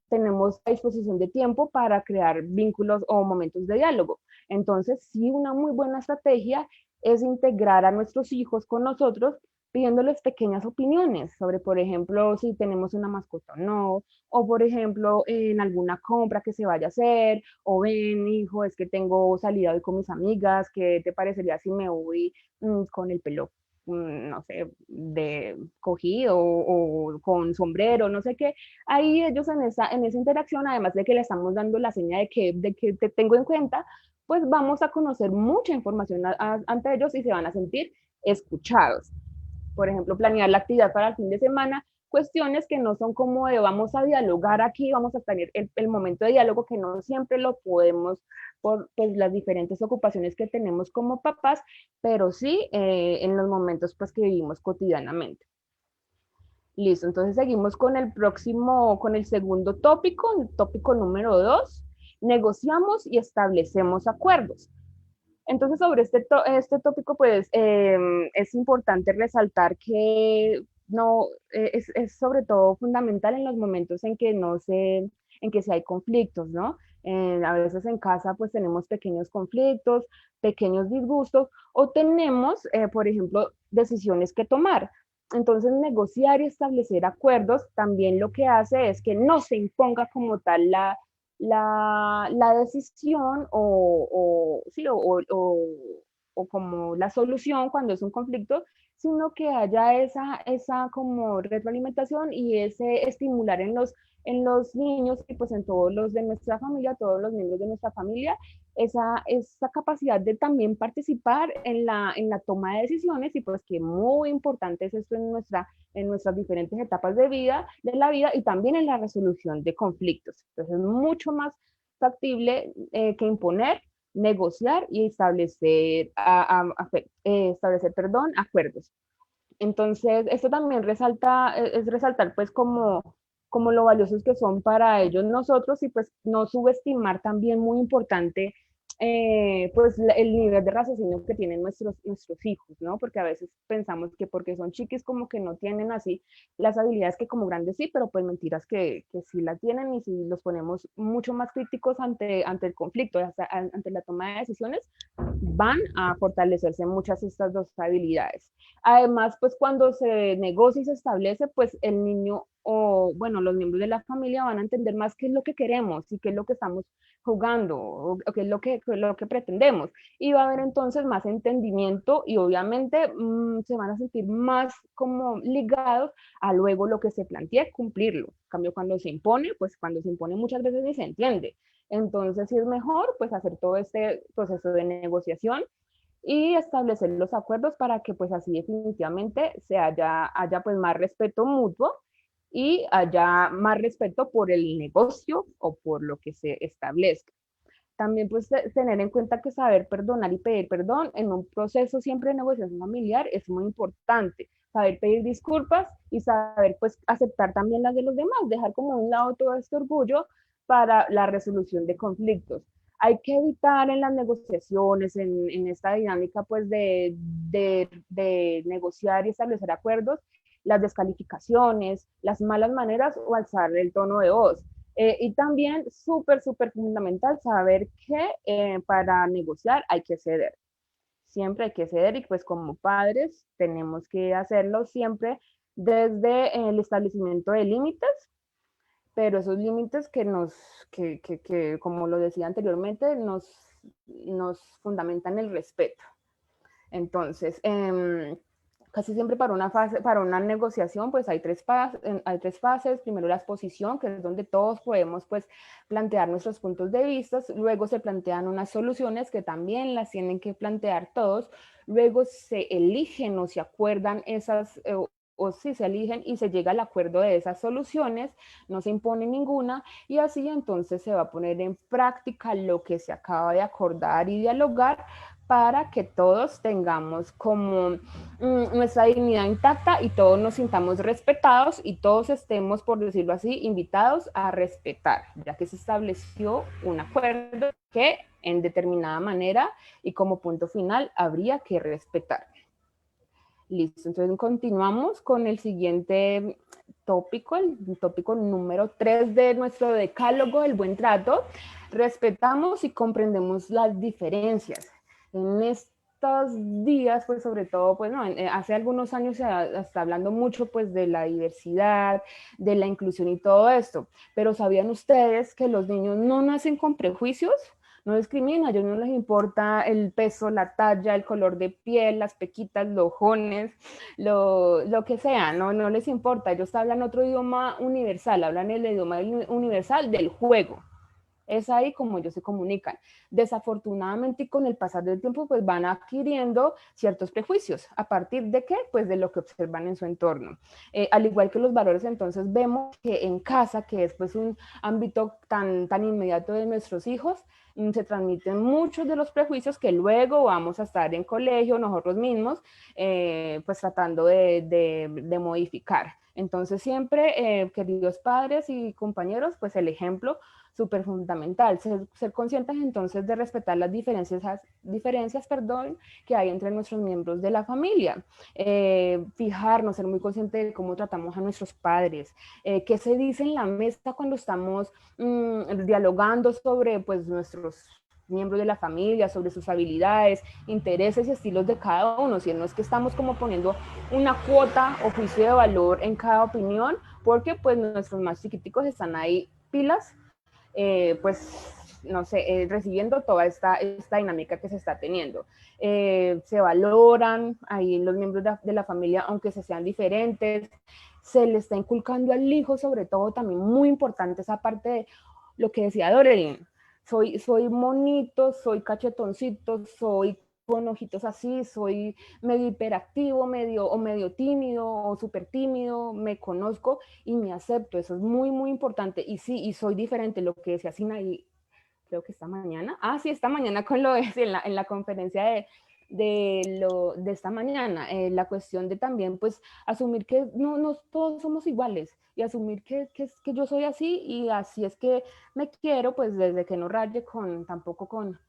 [SPEAKER 11] tenemos a disposición de tiempo para crear vínculos o momentos de diálogo. Entonces, sí, una muy buena estrategia es integrar a nuestros hijos con nosotros, pidiéndoles pequeñas opiniones sobre, por ejemplo, si tenemos una mascota o no, o por ejemplo, en alguna compra que se vaya a hacer, o ven, hijo, es que tengo salida hoy con mis amigas, ¿qué te parecería si me voy con el pelo, no sé, de cogido o con sombrero, no sé qué? Ahí ellos en esa interacción, además de que le estamos dando la seña de que te tengo en cuenta, pues vamos a conocer mucha información ante ellos y se van a sentir escuchados. Por ejemplo, planear la actividad para el fin de semana, cuestiones que no son como de vamos a dialogar aquí, vamos a tener el momento de diálogo, que no siempre lo podemos por pues, las diferentes ocupaciones que tenemos como papás, pero sí en los momentos pues, que vivimos cotidianamente. Listo, entonces seguimos con con el segundo tópico, el tópico número 2, negociamos y establecemos acuerdos. Entonces, sobre este tópico, pues es importante resaltar que no, es sobre todo fundamental en los momentos en que en que si hay conflictos, ¿no? A veces en casa pues tenemos pequeños conflictos, pequeños disgustos o tenemos, por ejemplo, decisiones que tomar. Entonces, negociar y establecer acuerdos también lo que hace es que no se imponga como tal la decisión sí, o como la solución cuando es un conflicto, sino que haya esa como retroalimentación y ese estimular en los niños y pues en todos los de nuestra familia, todos los miembros de nuestra familia, esa capacidad de también participar en la toma de decisiones y pues que muy importante es esto en nuestras diferentes etapas de la vida y también en la resolución de conflictos. Entonces es mucho más factible que imponer, negociar y establecer acuerdos. Entonces, esto también es resaltar pues como lo valiosos que son para ellos nosotros y pues no subestimar también muy importante pues el nivel de raciocinio que tienen nuestros hijos, ¿no? Porque a veces pensamos que porque son chiquis como que no tienen así las habilidades que como grandes sí, pero pues mentiras que sí las tienen y si los ponemos mucho más críticos ante el conflicto, ante la toma de decisiones, van a fortalecerse muchas estas dos habilidades. Además, pues cuando se negocia y se establece, pues el niño o, bueno, los miembros de la familia van a entender más qué es lo que queremos y qué es lo que estamos jugando o qué es lo que pretendemos. Y va a haber entonces más entendimiento y obviamente se van a sentir más como ligados a luego lo que se plantea cumplirlo. En cambio, cuando se impone, pues cuando se impone muchas veces ni se entiende. Entonces, sí es mejor pues hacer todo este proceso de negociación y establecer los acuerdos para que pues así definitivamente haya pues más respeto mutuo y haya más respeto por el negocio o por lo que se establezca. También pues tener en cuenta que saber perdonar y pedir perdón en un proceso siempre de negociación familiar es muy importante. Saber pedir disculpas y saber pues aceptar también las de los demás, dejar como a un lado todo este orgullo para la resolución de conflictos. Hay que evitar en las negociaciones, en esta dinámica pues de negociar y establecer acuerdos, las descalificaciones, las malas maneras o alzar el tono de voz. Y también súper fundamental saber que para negociar hay que ceder. Siempre hay que ceder y pues como padres tenemos que hacerlo siempre desde el establecimiento de límites, pero esos límites que como lo decía anteriormente, nos fundamentan el respeto. Entonces, casi siempre para una negociación, pues hay tres fases. Primero la exposición, que es donde todos podemos pues plantear nuestros puntos de vista. Luego se plantean unas soluciones que también las tienen que plantear todos. Luego se eligen o se acuerdan esas, o si se eligen y se llega al acuerdo de esas soluciones, no se impone ninguna, y así entonces se va a poner en práctica lo que se acaba de acordar y dialogar, para que todos tengamos como nuestra dignidad intacta y todos nos sintamos respetados y todos estemos, por decirlo así, invitados a respetar, ya que se estableció un acuerdo que en determinada manera y como punto final habría que respetar. Listo, entonces continuamos con el siguiente tópico, el tópico número 3 de nuestro decálogo del buen trato. Respetamos y comprendemos las diferencias. En estos días, pues sobre todo, pues no, hace algunos años se está hablando mucho pues de la diversidad, de la inclusión y todo esto, pero ¿sabían ustedes que los niños no nacen con prejuicios? No discriminan, a ellos no les importa el peso, la talla, el color de piel, las pequitas, los ojones, lo que sea, no les importa. Ellos hablan otro idioma universal, hablan el idioma universal del juego. Es ahí como ellos se comunican. Desafortunadamente, y con el pasar del tiempo, pues van adquiriendo ciertos prejuicios. ¿A partir de qué? Pues de lo que observan en su entorno. Al igual que los valores, entonces vemos que en casa, que es pues un ámbito tan inmediato de nuestros hijos, se transmiten muchos de los prejuicios que luego vamos a estar en colegio nosotros mismos, pues tratando de modificar. Entonces siempre, queridos padres y compañeros, pues el ejemplo súper fundamental, ser conscientes entonces de respetar las diferencias que hay entre nuestros miembros de la familia, fijarnos, ser muy conscientes de cómo tratamos a nuestros padres, qué se dice en la mesa cuando estamos dialogando sobre pues nuestros miembros de la familia, sobre sus habilidades, intereses y estilos de cada uno, si no es que estamos como poniendo una cuota o juicio de valor en cada opinión, porque pues nuestros más chiquiticos están ahí pilas, pues no sé, recibiendo toda esta dinámica que se está teniendo. Se valoran ahí los miembros de la familia, aunque se sean diferentes, se le está inculcando al hijo, sobre todo también muy importante esa parte de lo que decía Dorelin, soy monito, soy cachetoncito, soy con ojitos así, soy medio hiperactivo, medio tímido o súper tímido, me conozco y me acepto, eso es muy importante. Y sí, y soy diferente, lo que decía Sinaí, creo que esta mañana, esta mañana con lo de en la conferencia de esta mañana, la cuestión de también pues asumir que no todos somos iguales y asumir que yo soy así y así es que me quiero, pues desde que no raye tampoco con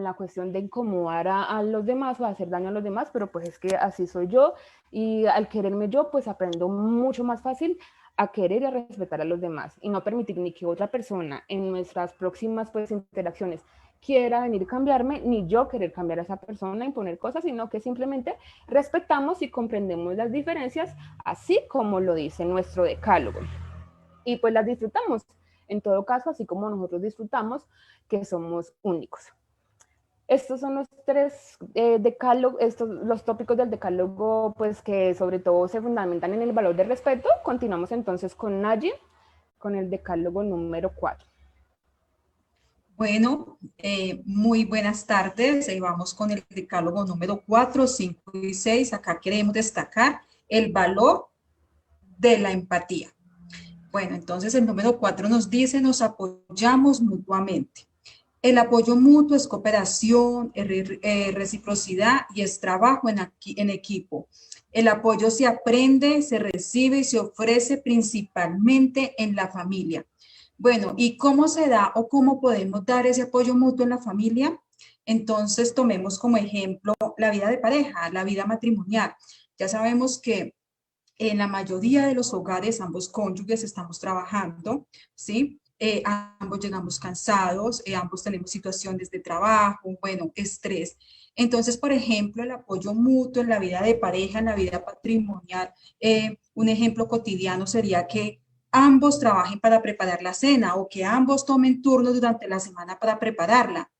[SPEAKER 11] la cuestión de incomodar a los demás o hacer daño a los demás, pero pues es que así soy yo y al quererme yo pues aprendo mucho más fácil a querer y a respetar a los demás y no permitir ni que otra persona en nuestras próximas pues interacciones quiera venir a cambiarme, ni yo querer cambiar a esa persona, imponer cosas, sino que simplemente respetamos y comprendemos las diferencias, así como lo dice nuestro decálogo. Y pues las disfrutamos, en todo caso, así como nosotros disfrutamos que somos únicos. Estos son los tres los tópicos del decálogo, pues que sobre todo se fundamentan en el valor del respeto. Continuamos entonces con Nayi, con el decálogo número 4.
[SPEAKER 9] Bueno, muy buenas tardes. Vamos con el decálogo número 4, 5 y 6. Acá queremos destacar el valor de la empatía. Bueno, entonces el número 4 nos dice, nos apoyamos mutuamente. El apoyo mutuo es cooperación, reciprocidad y es trabajo en equipo. El apoyo se aprende, se recibe y se ofrece principalmente en la familia. Bueno, ¿y cómo se da o cómo podemos dar ese apoyo mutuo en la familia? Entonces, tomemos como ejemplo la vida de pareja, la vida matrimonial. Ya sabemos que en la mayoría de los hogares ambos cónyuges estamos trabajando, ¿sí? Ambos llegamos cansados, ambos tenemos situaciones de trabajo, bueno, estrés. Entonces, por ejemplo, el apoyo mutuo en la vida de pareja, en la vida patrimonial, un ejemplo cotidiano sería que ambos trabajen para preparar la cena o que ambos tomen turnos durante la semana para prepararla.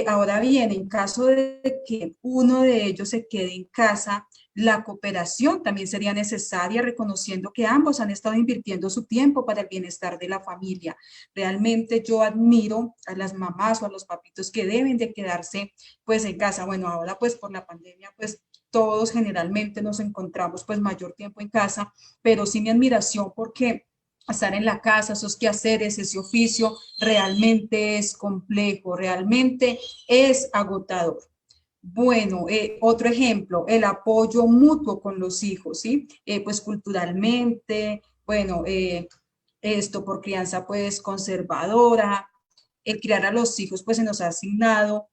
[SPEAKER 9] Ahora bien, en caso de que uno de ellos se quede en casa, la cooperación también sería necesaria, reconociendo que ambos han estado invirtiendo su tiempo para el bienestar de la familia. Realmente yo admiro a las mamás o a los papitos que deben de quedarse pues en casa. Bueno, ahora pues por la pandemia pues todos generalmente nos encontramos pues mayor tiempo en casa, pero sí mi admiración porque estar en la casa, esos quehaceres, ese oficio, realmente es complejo, realmente es agotador. Bueno, otro ejemplo, el apoyo mutuo con los hijos, ¿sí? Pues culturalmente, bueno, esto por crianza pues conservadora, criar a los hijos pues se nos ha asignado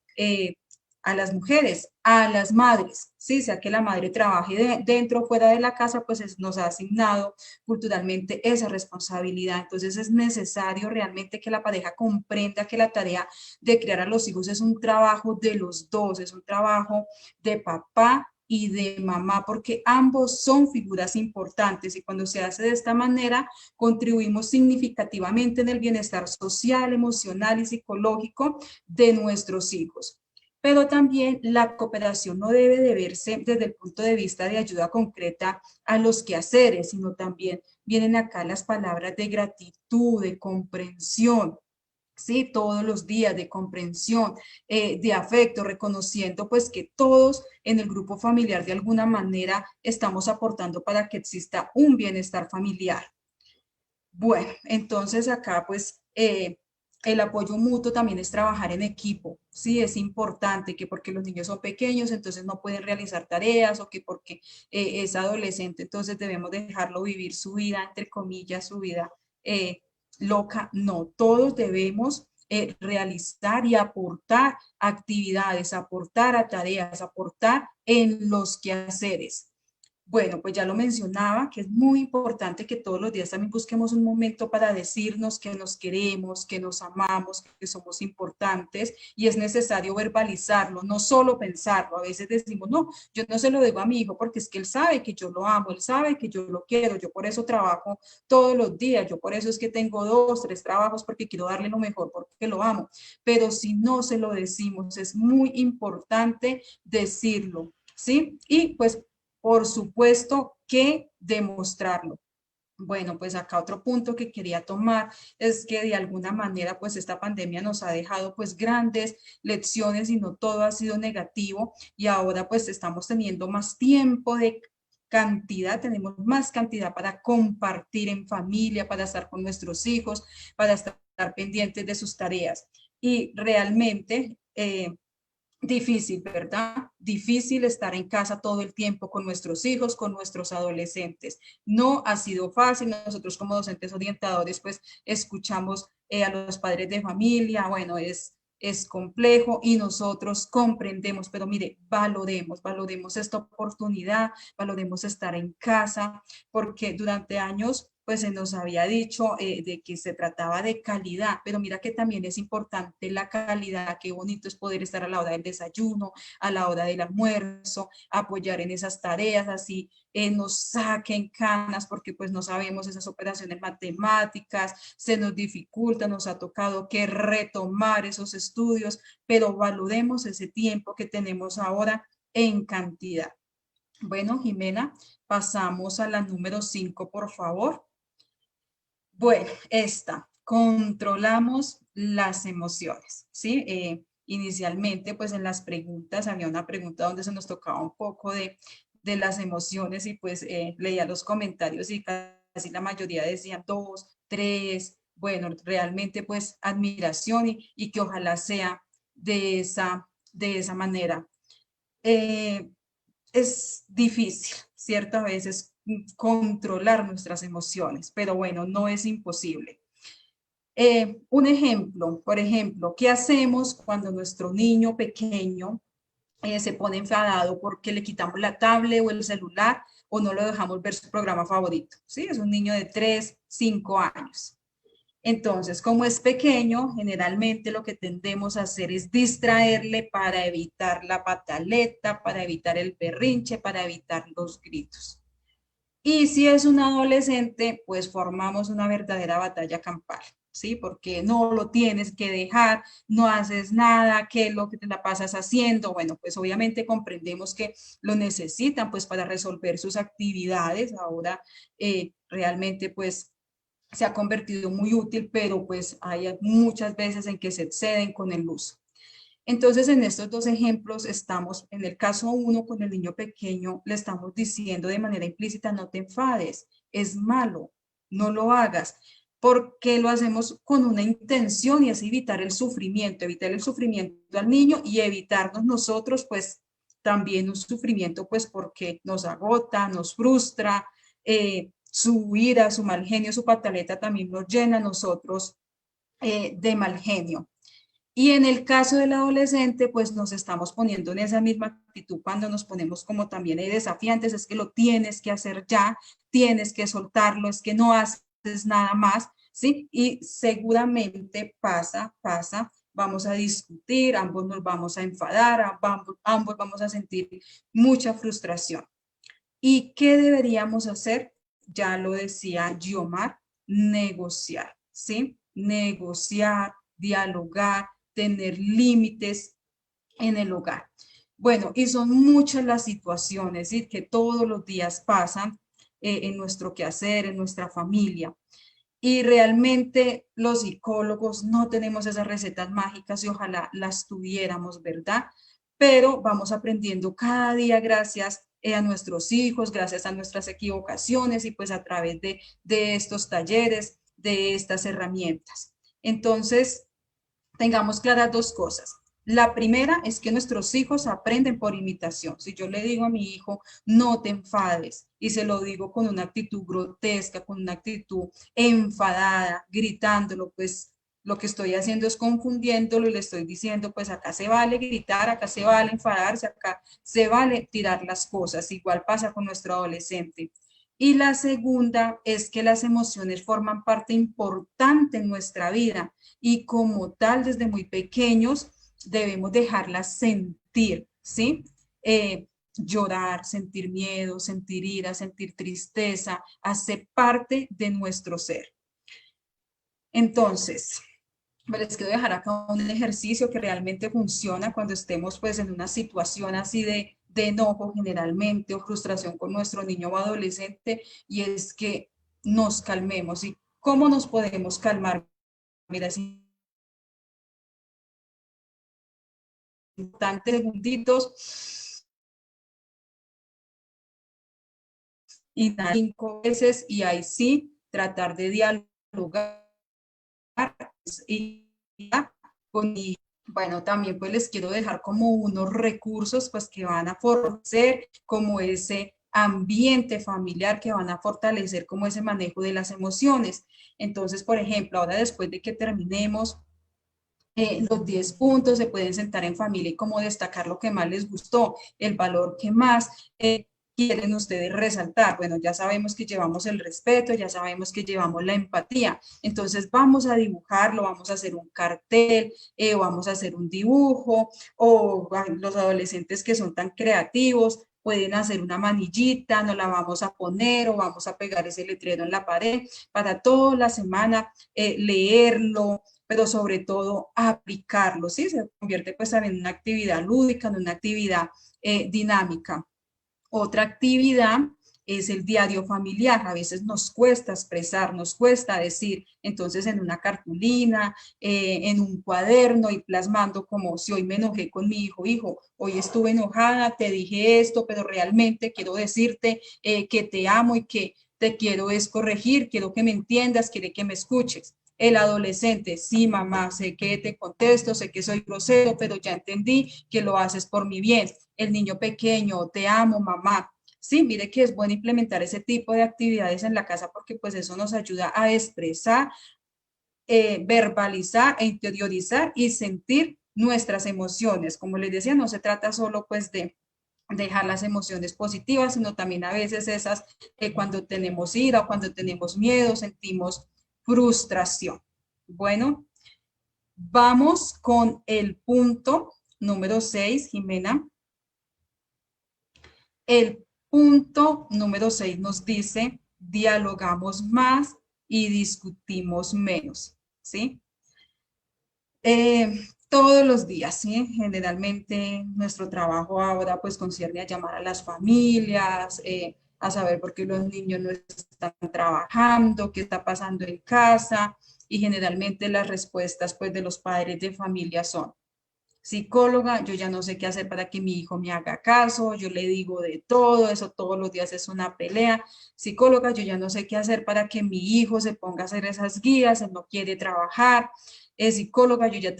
[SPEAKER 9] a las mujeres, a las madres, ¿sí? Sea que la madre trabaje dentro o fuera de la casa, pues nos ha asignado culturalmente esa responsabilidad. Entonces es necesario realmente que la pareja comprenda que la tarea de criar a los hijos es un trabajo de los dos, es un trabajo de papá y de mamá, porque ambos son figuras importantes y cuando se hace de esta manera, contribuimos significativamente en el bienestar social, emocional y psicológico de nuestros hijos. Pero también la cooperación no debe de verse desde el punto de vista de ayuda concreta a los quehaceres, sino también vienen acá las palabras de gratitud, de comprensión, ¿sí? Todos los días de comprensión, de afecto, reconociendo pues que todos en el grupo familiar de alguna manera estamos aportando para que exista un bienestar familiar. Bueno, entonces acá pues el apoyo mutuo también es trabajar en equipo, sí, es importante que porque los niños son pequeños entonces no pueden realizar tareas o que porque es adolescente entonces debemos dejarlo vivir su vida, entre comillas, su vida loca, no, todos debemos realizar y aportar actividades, aportar a tareas, aportar en los quehaceres. Bueno, pues ya lo mencionaba, que es muy importante que todos los días también busquemos un momento para decirnos que nos queremos, que nos amamos, que somos importantes y es necesario verbalizarlo, no solo pensarlo. A veces decimos, no, yo no se lo digo a mi hijo porque es que él sabe que yo lo amo, él sabe que yo lo quiero, yo por eso trabajo todos los días, yo por eso es que tengo 2, 3 trabajos porque quiero darle lo mejor, porque lo amo. Pero si no se lo decimos, es muy importante decirlo, ¿sí? Y pues por supuesto que demostrarlo. Bueno, pues acá otro punto que quería tomar es que de alguna manera pues esta pandemia nos ha dejado pues grandes lecciones y no todo ha sido negativo y ahora pues estamos teniendo más tiempo de cantidad, tenemos más cantidad para compartir en familia, para estar con nuestros hijos, para estar pendientes de sus tareas y realmente difícil, ¿verdad? Difícil estar en casa todo el tiempo con nuestros hijos, con nuestros adolescentes. No ha sido fácil. Nosotros como docentes orientadores, pues escuchamos a los padres de familia. Bueno, es complejo y nosotros comprendemos, pero mire, valoremos esta oportunidad, valoremos estar en casa, porque durante años pues se nos había dicho de que se trataba de calidad, pero mira que también es importante la calidad, qué bonito es poder estar a la hora del desayuno, a la hora del almuerzo, apoyar en esas tareas, así nos saquen canas, porque pues no sabemos esas operaciones matemáticas, se nos dificulta, nos ha tocado que retomar esos estudios, pero valoremos ese tiempo que tenemos ahora en cantidad. Bueno, Jimena, pasamos a la número 5, por favor. Bueno, controlamos las emociones, ¿sí? Inicialmente, pues en las preguntas, había una pregunta donde se nos tocaba un poco de las emociones y pues leía los comentarios y casi la mayoría decían 2, 3, bueno, realmente pues admiración y que ojalá sea de esa manera. Es difícil, ¿cierto? A veces controlar nuestras emociones, pero bueno, no es imposible. Un ejemplo, por ejemplo, ¿qué hacemos cuando nuestro niño pequeño se pone enfadado porque le quitamos la tablet o el celular o no lo dejamos ver su programa favorito? ¿Sí? Es un niño de 3, 5 años. Entonces, como es pequeño, generalmente lo que tendemos a hacer es distraerle para evitar la pataleta, para evitar el berrinche, para evitar los gritos. Y si es un adolescente, pues formamos una verdadera batalla campal, ¿sí? Porque no lo tienes que dejar, no haces nada, ¿qué es lo que te la pasas haciendo? Bueno, pues obviamente comprendemos que lo necesitan pues para resolver sus actividades. Ahora realmente pues se ha convertido muy útil, pero pues hay muchas veces en que se exceden con el uso. Entonces, en estos dos ejemplos estamos, en el caso 1 con el niño pequeño, le estamos diciendo de manera implícita, no te enfades, es malo, no lo hagas, porque lo hacemos con una intención y es evitar el sufrimiento al niño y evitarnos nosotros, pues, también un sufrimiento, pues, porque nos agota, nos frustra, su ira, su mal genio, su pataleta también nos llena a nosotros de mal genio. Y en el caso del adolescente, pues nos estamos poniendo en esa misma actitud cuando nos ponemos como también desafiantes, es que lo tienes que hacer ya, tienes que soltarlo, es que no haces nada más, ¿sí? Y seguramente pasa, vamos a discutir, ambos nos vamos a enfadar, ambos vamos a sentir mucha frustración. ¿Y qué deberíamos hacer? Ya lo decía Guiomar, negociar, ¿sí? Negociar, dialogar, tener límites en el hogar. Bueno, y son muchas las situaciones, ¿sí? Que todos los días pasan en nuestro quehacer, en nuestra familia. Y realmente los psicólogos no tenemos esas recetas mágicas y ojalá las tuviéramos, ¿verdad? Pero vamos aprendiendo cada día gracias a nuestros hijos, gracias a nuestras equivocaciones y pues a través de estos talleres, de estas herramientas. Entonces, tengamos claras dos cosas. La primera es que nuestros hijos aprenden por imitación. Si yo le digo a mi hijo, no te enfades, y se lo digo con una actitud grotesca, con una actitud enfadada, gritándolo, pues lo que estoy haciendo es confundiéndolo y le estoy diciendo, pues acá se vale gritar, acá se vale enfadarse, acá se vale tirar las cosas. Igual pasa con nuestro adolescente. Y la segunda es que las emociones forman parte importante en nuestra vida y como tal, desde muy pequeños, debemos dejarlas sentir, ¿sí? Llorar, sentir miedo, sentir ira, sentir tristeza, hace parte de nuestro ser. Entonces, les quiero dejar acá un ejercicio que realmente funciona cuando estemos pues en una situación así de enojo generalmente o frustración con nuestro niño o adolescente, y es que nos calmemos. ¿Y cómo nos podemos calmar? Mira, si tantos segunditos, y 5 veces, y ahí sí, tratar de dialogar y con mi. Bueno, también pues les quiero dejar como unos recursos pues que van a fortalecer como ese ambiente familiar, que van a fortalecer como ese manejo de las emociones. Entonces, por ejemplo, ahora después de que terminemos los 10 puntos, se pueden sentar en familia y como destacar lo que más les gustó, el valor que más quieren ustedes resaltar. Bueno, ya sabemos que llevamos el respeto, ya sabemos que llevamos la empatía, entonces vamos a dibujarlo, vamos a hacer un cartel, vamos a hacer un dibujo, o los adolescentes que son tan creativos pueden hacer una manillita, nos la vamos a poner o vamos a pegar ese letrero en la pared para toda la semana leerlo, pero sobre todo aplicarlo, ¿sí? Se convierte pues también en una actividad lúdica, en una actividad dinámica. Otra actividad es el diario familiar. A veces nos cuesta expresar, nos cuesta decir, entonces en una cartulina, en un cuaderno y plasmando como si hoy me enojé con mi hijo, hijo, hoy estuve enojada, te dije esto, pero realmente quiero decirte que te amo y que te quiero es corregir, quiero que me entiendas, quiero que me escuches. El adolescente, sí, mamá, sé que te contesto, sé que soy grosero, pero ya entendí que lo haces por mi bien. El niño pequeño, te amo, mamá. Sí, mire que es bueno implementar ese tipo de actividades en la casa porque pues eso nos ayuda a expresar verbalizar e interiorizar y sentir nuestras emociones. Como les decía, no se trata solo pues de dejar las emociones positivas, sino también a veces esas cuando tenemos ira o cuando tenemos miedo, sentimos frustración. Bueno, vamos con el punto número 6, Jimena. El punto número 6 nos dice, dialogamos más y discutimos menos, ¿sí? Todos los días, ¿sí? Generalmente nuestro trabajo ahora pues concierne a llamar a las familias, a saber por qué los niños no están trabajando, qué está pasando en casa, y generalmente las respuestas pues de los padres de familia son: psicóloga, yo ya no sé qué hacer para que mi hijo me haga caso, yo le digo de todo, eso todos los días es una pelea. Psicóloga, yo ya no sé qué hacer para que mi hijo se ponga a hacer esas guías, él no quiere trabajar. Psicóloga, yo ya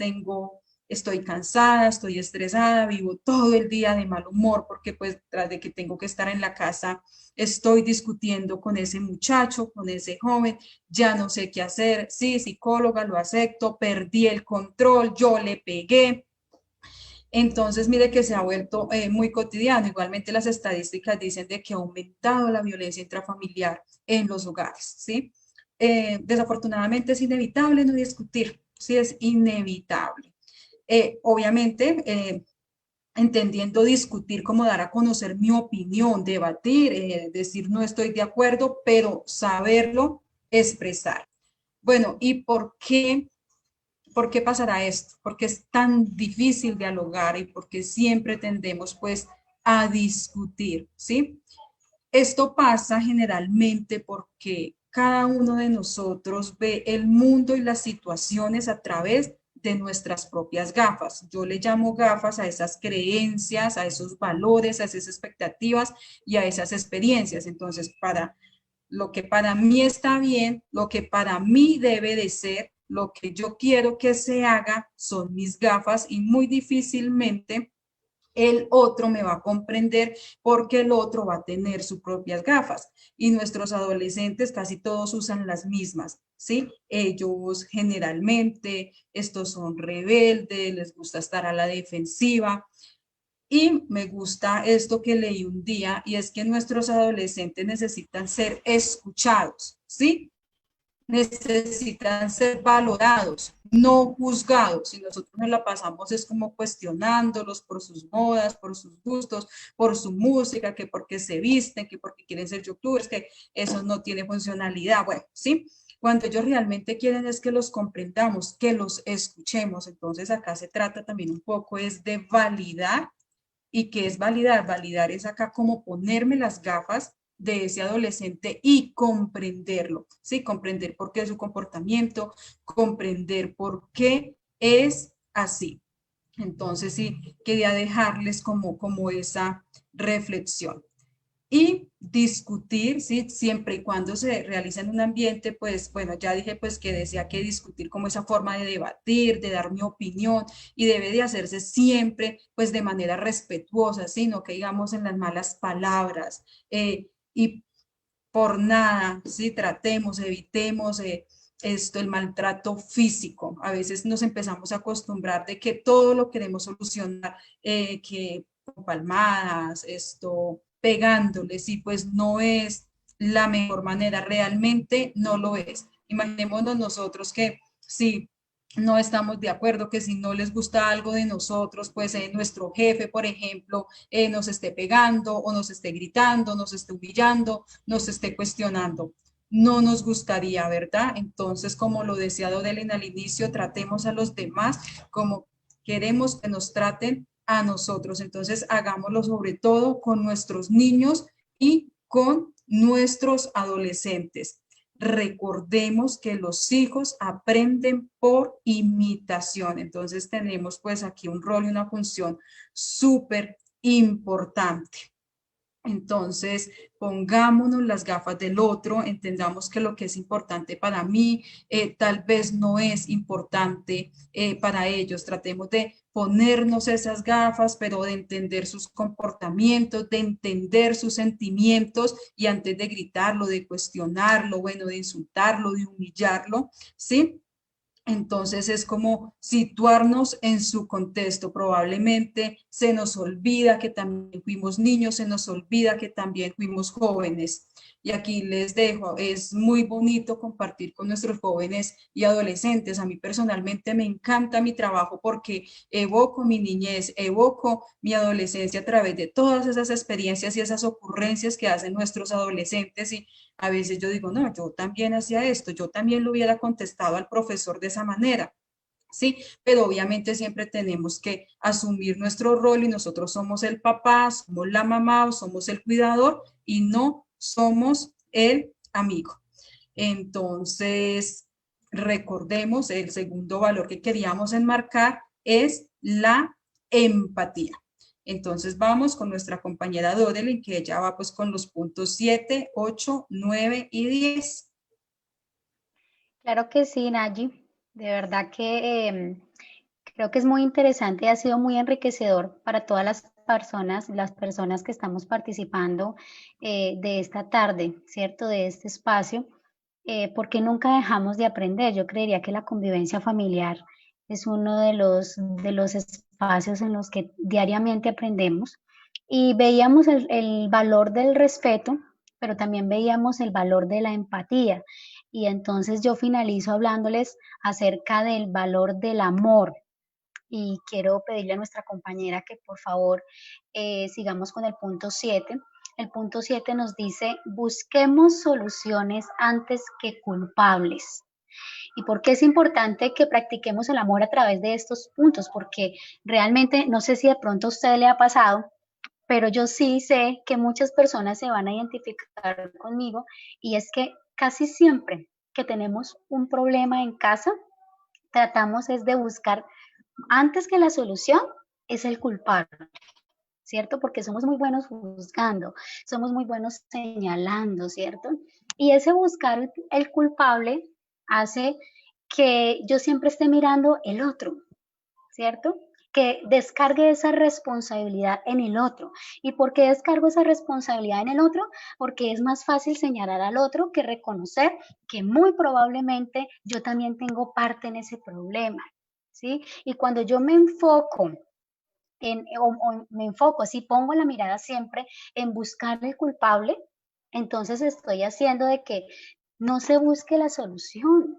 [SPEAKER 9] estoy cansada, estoy estresada, vivo todo el día de mal humor porque pues tras de que tengo que estar en la casa, estoy discutiendo con ese muchacho, con ese joven, ya no sé qué hacer. Sí, psicóloga, lo acepto, perdí el control, yo le pegué. Entonces, mire que se ha vuelto muy cotidiano. Igualmente las estadísticas dicen de que ha aumentado la violencia intrafamiliar en los hogares, ¿sí? Desafortunadamente es inevitable no discutir, sí, es inevitable. Obviamente, entendiendo discutir como dar a conocer mi opinión, debatir, decir no estoy de acuerdo, pero saberlo expresar. Bueno, ¿y por qué? ¿Por qué pasará esto? Porque es tan difícil dialogar y porque siempre tendemos pues a discutir, ¿sí? Esto pasa generalmente porque cada uno de nosotros ve el mundo y las situaciones a través de nuestras propias gafas. Yo le llamo gafas a esas creencias, a esos valores, a esas expectativas y a esas experiencias. Entonces, para lo que para mí está bien, lo que para mí debe de ser, lo que yo quiero que se haga son mis gafas y muy difícilmente el otro me va a comprender porque el otro va a tener sus propias gafas. Y nuestros adolescentes casi todos usan las mismas, ¿sí? Ellos generalmente, estos son rebeldes, les gusta estar a la defensiva. Y me gusta esto que leí un día, y es que nuestros adolescentes necesitan ser escuchados, ¿sí? Necesitan ser valorados, no juzgados. Y nosotros nos la pasamos es como cuestionándolos por sus modas, por sus gustos, por su música, que porque se visten, que porque quieren ser youtubers, que eso no tiene funcionalidad. Bueno, ¿sí? Cuando ellos realmente quieren es que los comprendamos, que los escuchemos. Entonces acá se trata también un poco es de validar. ¿Y qué es validar? Validar es acá como ponerme las gafas de ese adolescente y comprenderlo, ¿sí? Comprender por qué es su comportamiento, comprender por qué es así. Entonces, sí, quería dejarles como esa reflexión. Y discutir, ¿sí? Siempre y cuando se realiza en un ambiente, pues, bueno, ya dije pues que decía que discutir como esa forma de debatir, de dar mi opinión, y debe de hacerse siempre pues de manera respetuosa, ¿sí? No que digamos en las malas palabras, y por nada, ¿sí? Tratemos, evitemos el maltrato físico. A veces nos empezamos a acostumbrar de que todo lo queremos solucionar, que con palmadas, pegándoles, y pues no es la mejor manera, realmente no lo es. Imaginémonos nosotros que si no estamos de acuerdo, que si no les gusta algo de nosotros, pues nuestro jefe, por ejemplo, nos esté pegando o nos esté gritando, nos esté humillando, nos esté cuestionando. No nos gustaría, ¿verdad? Entonces, como lo decía Dodelin al inicio, tratemos a los demás como queremos que nos traten a nosotros. Entonces, hagámoslo sobre todo con nuestros niños y con nuestros adolescentes. Recordemos que los hijos aprenden por imitación. Entonces, tenemos pues aquí un rol y una función súper importante. Entonces, pongámonos las gafas del otro, entendamos que lo que es importante para mí, tal vez no es importante para ellos. Tratemos de ponernos esas gafas, pero de entender sus comportamientos, de entender sus sentimientos, y antes de gritarlo, de cuestionarlo, bueno, de insultarlo, de humillarlo, ¿sí? Entonces es como situarnos en su contexto. Probablemente se nos olvida que también fuimos niños, se nos olvida que también fuimos jóvenes. Y aquí les dejo, es muy bonito compartir con nuestros jóvenes y adolescentes. A mí personalmente me encanta mi trabajo porque evoco mi niñez, evoco mi adolescencia a través de todas esas experiencias y esas ocurrencias que hacen nuestros adolescentes. Y a veces yo digo, no, yo también hacía esto, yo también lo hubiera contestado al profesor de esa manera. Sí, pero obviamente siempre tenemos que asumir nuestro rol y nosotros somos el papá, somos la mamá o somos el cuidador y no somos el amigo. Entonces, recordemos, el segundo valor que queríamos enmarcar es la empatía. Entonces vamos con nuestra compañera Dodelin, que ella va pues con los puntos 7, 8, 9 y 10.
[SPEAKER 8] Claro que sí, Nayi. De verdad que creo que es muy interesante y ha sido muy enriquecedor para todas las personas que estamos participando de esta tarde, ¿cierto? De este espacio, porque nunca dejamos de aprender. Yo creería que la convivencia familiar es uno de los espacios en los que diariamente aprendemos. Y veíamos el valor del respeto, pero también veíamos el valor de la empatía. Y entonces yo finalizo hablándoles acerca del valor del amor. Y quiero pedirle a nuestra compañera que por favor sigamos con el punto 7. El punto 7 nos dice, busquemos soluciones antes que culpables. ¿Y por qué es importante que practiquemos el amor a través de estos puntos? Porque realmente, no sé si de pronto a usted le ha pasado, pero yo sí sé que muchas personas se van a identificar conmigo y es que casi siempre que tenemos un problema en casa, tratamos es de buscar, antes que la solución, es el culpable, ¿cierto? Porque somos muy buenos juzgando, somos muy buenos señalando, ¿cierto? Y ese buscar el culpable hace que yo siempre esté mirando el otro, ¿cierto? Que descargue esa responsabilidad en el otro. ¿Y por qué descargo esa responsabilidad en el otro? Porque es más fácil señalar al otro que reconocer que muy probablemente yo también tengo parte en ese problema, ¿sí? Y cuando yo me enfoco si pongo la mirada siempre en buscar el culpable, entonces estoy haciendo de que no se busque la solución,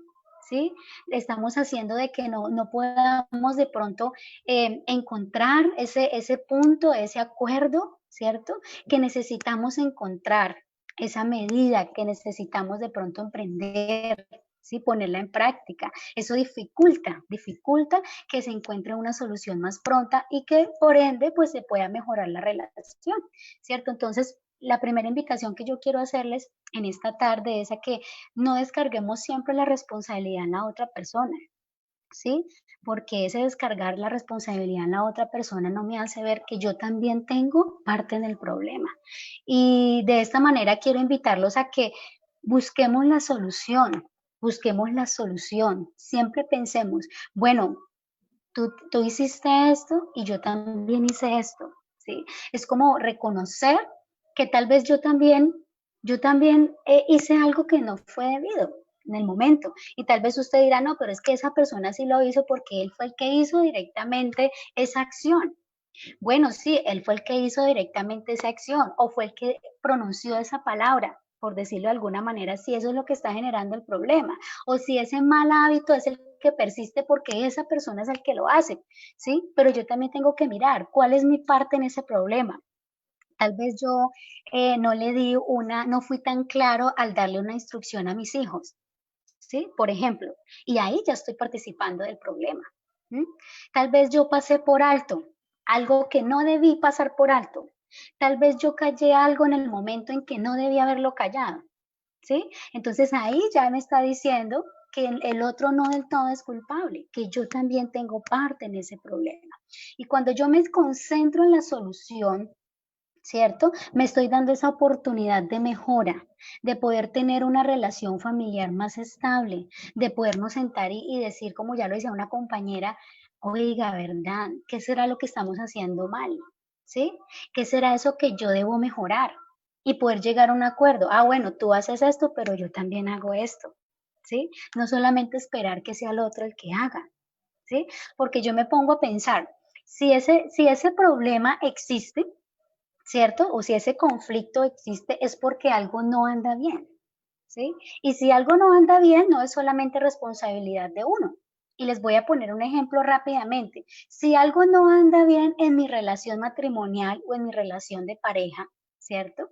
[SPEAKER 8] ¿sí? Estamos haciendo de que no podamos de pronto encontrar ese punto, ese acuerdo, ¿cierto? Que necesitamos encontrar, esa medida que necesitamos de pronto emprender, ¿sí? Ponerla en práctica. Eso dificulta que se encuentre una solución más pronta y que por ende pues se pueda mejorar la relación, ¿cierto? Entonces, la primera invitación que yo quiero hacerles en esta tarde es a que no descarguemos siempre la responsabilidad en la otra persona, ¿sí? Porque ese descargar la responsabilidad en la otra persona no me hace ver que yo también tengo parte en el problema. Y de esta manera quiero invitarlos a que busquemos la solución, siempre pensemos, bueno, tú hiciste esto y yo también hice esto, ¿sí? Es como reconocer que tal vez yo también hice algo que no fue debido en el momento. Y tal vez usted dirá, no, pero es que esa persona sí lo hizo porque él fue el que hizo directamente esa acción. Bueno, sí, él fue el que hizo directamente esa acción o fue el que pronunció esa palabra, por decirlo de alguna manera, si eso es lo que está generando el problema o si ese mal hábito es el que persiste porque esa persona es el que lo hace, ¿sí? Pero yo también tengo que mirar cuál es mi parte en ese problema. Tal vez yo no fui tan claro al darle una instrucción a mis hijos, ¿sí? Por ejemplo, y ahí ya estoy participando del problema. Tal vez yo pasé por alto algo que no debí pasar por alto. Tal vez yo callé algo en el momento en que no debía haberlo callado, ¿sí? Entonces ahí ya me está diciendo que el otro no del todo es culpable, que yo también tengo parte en ese problema. Y cuando yo me concentro en la solución, ¿cierto? Me estoy dando esa oportunidad de mejora, de poder tener una relación familiar más estable, de podernos sentar y decir, como ya lo decía una compañera, oiga, ¿verdad? ¿Qué será lo que estamos haciendo mal? ¿Sí? ¿Qué será eso que yo debo mejorar? Y poder llegar a un acuerdo. Ah, bueno, tú haces esto, pero yo también hago esto. ¿sí? No solamente esperar que sea el otro el que haga, ¿sí? Porque yo me pongo a pensar, si ese problema existe, ¿cierto? O si ese conflicto existe, es porque algo no anda bien, ¿sí? Y si algo no anda bien, no es solamente responsabilidad de uno. Y les voy a poner un ejemplo rápidamente. Si algo no anda bien en mi relación matrimonial o en mi relación de pareja, ¿cierto?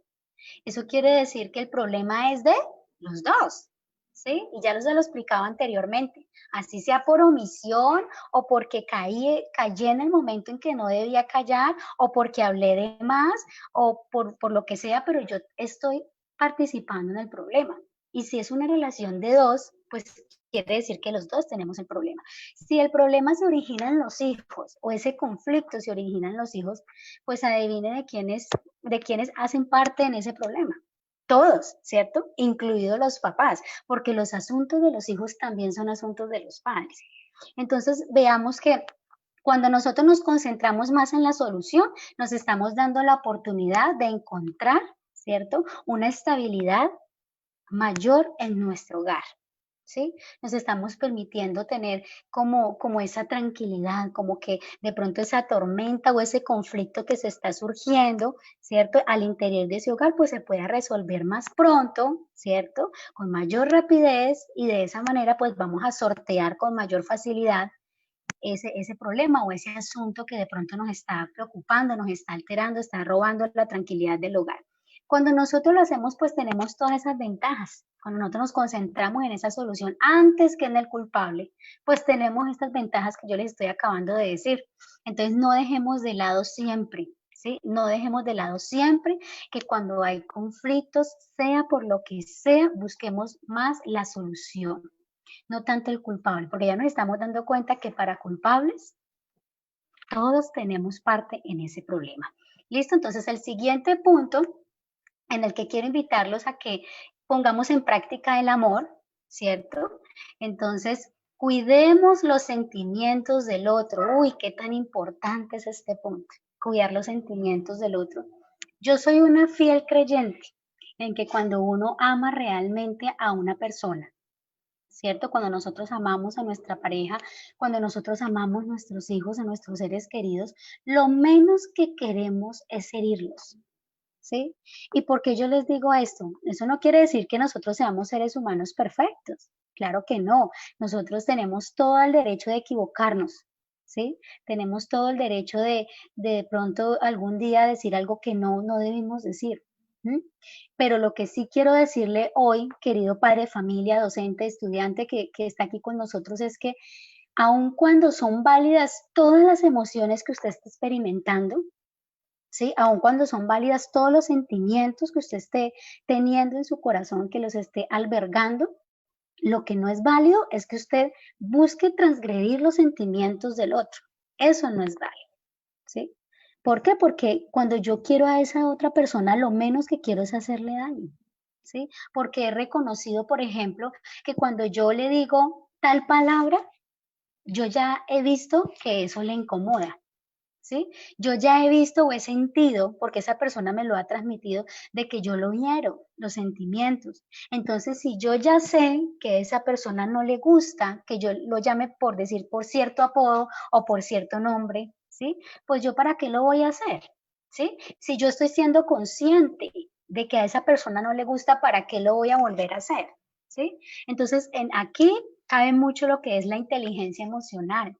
[SPEAKER 8] Eso quiere decir que el problema es de los dos, ¿sí? Y ya se lo explicaba anteriormente. Así sea por omisión o porque callé en el momento en que no debía callar o porque hablé de más o por lo que sea, pero yo estoy participando en el problema. Y si es una relación de dos, pues quiere decir que los dos tenemos el problema. Si el problema se origina en los hijos o ese conflicto se origina en los hijos, pues adivine de quiénes hacen parte en ese problema. Todos, ¿cierto? Incluidos los papás, porque los asuntos de los hijos también son asuntos de los padres. Entonces, veamos que cuando nosotros nos concentramos más en la solución, nos estamos dando la oportunidad de encontrar, ¿cierto? Una estabilidad mayor en nuestro hogar, ¿sí? Nos estamos permitiendo tener como esa tranquilidad, como que de pronto esa tormenta o ese conflicto que se está surgiendo, ¿cierto? Al interior de ese hogar, pues se pueda resolver más pronto, ¿cierto? Con mayor rapidez y de esa manera pues vamos a sortear con mayor facilidad ese problema o ese asunto que de pronto nos está preocupando, nos está alterando, está robando la tranquilidad del hogar. Cuando nosotros lo hacemos, pues tenemos todas esas ventajas. Cuando nosotros nos concentramos en esa solución antes que en el culpable, pues tenemos estas ventajas que yo les estoy acabando de decir. Entonces, no dejemos de lado siempre, ¿sí? No dejemos de lado siempre que cuando hay conflictos, sea por lo que sea, busquemos más la solución, no tanto el culpable, porque ya nos estamos dando cuenta que para culpables, todos tenemos parte en ese problema. ¿Listo? Entonces, el siguiente punto en el que quiero invitarlos a que pongamos en práctica el amor, ¿cierto? Entonces, cuidemos los sentimientos del otro. Uy, qué tan importante es este punto, cuidar los sentimientos del otro. Yo soy una fiel creyente en que cuando uno ama realmente a una persona, ¿cierto? Cuando nosotros amamos a nuestra pareja, cuando nosotros amamos a nuestros hijos, a nuestros seres queridos, lo menos que queremos es herirlos, ¿sí? ¿Y por qué yo les digo esto? Eso no quiere decir que nosotros seamos seres humanos perfectos. Claro que no. Nosotros tenemos todo el derecho de equivocarnos, ¿sí? Tenemos todo el derecho de pronto algún día decir algo que no debimos decir. Pero lo que sí quiero decirle hoy, querido padre de familia, docente, estudiante que está aquí con nosotros, es que aun cuando son válidas todas las emociones que usted está experimentando, ¿sí? Aun cuando son válidas todos los sentimientos que usted esté teniendo en su corazón, que los esté albergando, lo que no es válido es que usted busque transgredir los sentimientos del otro. Eso no es válido, ¿sí? ¿Por qué? Porque cuando yo quiero a esa otra persona, lo menos que quiero es hacerle daño, ¿sí? Porque he reconocido, por ejemplo, que cuando yo le digo tal palabra, yo ya he visto que eso le incomoda, ¿sí? Yo ya he visto o he sentido, porque esa persona me lo ha transmitido, de que yo lo hiero, los sentimientos. Entonces, si yo ya sé que a esa persona no le gusta, que yo lo llame por decir por cierto apodo o por cierto nombre, ¿sí? Pues yo ¿para qué lo voy a hacer? ¿Sí? Si yo estoy siendo consciente de que a esa persona no le gusta, ¿para qué lo voy a volver a hacer? ¿Sí? Entonces, aquí cabe mucho lo que es la inteligencia emocional.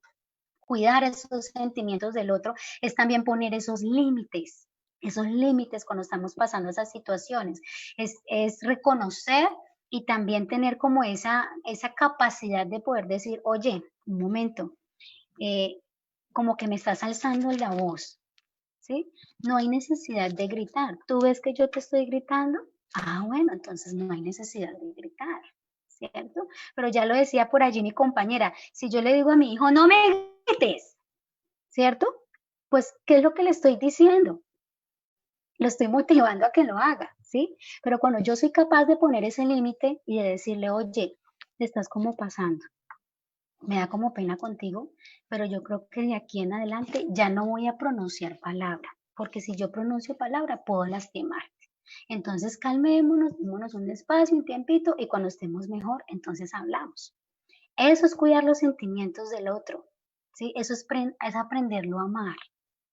[SPEAKER 8] Cuidar esos sentimientos del otro es también poner esos límites cuando estamos pasando esas situaciones. Es reconocer y también tener como esa capacidad de poder decir, oye, un momento, como que me estás alzando la voz, ¿sí? No hay necesidad de gritar. ¿Tú ves que yo te estoy gritando? Ah, bueno, entonces no hay necesidad de gritar, ¿cierto? Pero ya lo decía por allí mi compañera, si yo le digo a mi hijo, no me grites, ¿cierto? Pues, ¿qué es lo que le estoy diciendo? Lo estoy motivando a que lo haga, ¿sí? Pero cuando yo soy capaz de poner ese límite y de decirle, oye, te estás como pasando, me da como pena contigo, pero yo creo que de aquí en adelante ya no voy a pronunciar palabra, porque si yo pronuncio palabra puedo lastimarte, Entonces calmémonos, démonos un espacio, un tiempito, y cuando estemos mejor, entonces hablamos. Eso es cuidar los sentimientos del otro, ¿sí? Eso es aprenderlo a amar,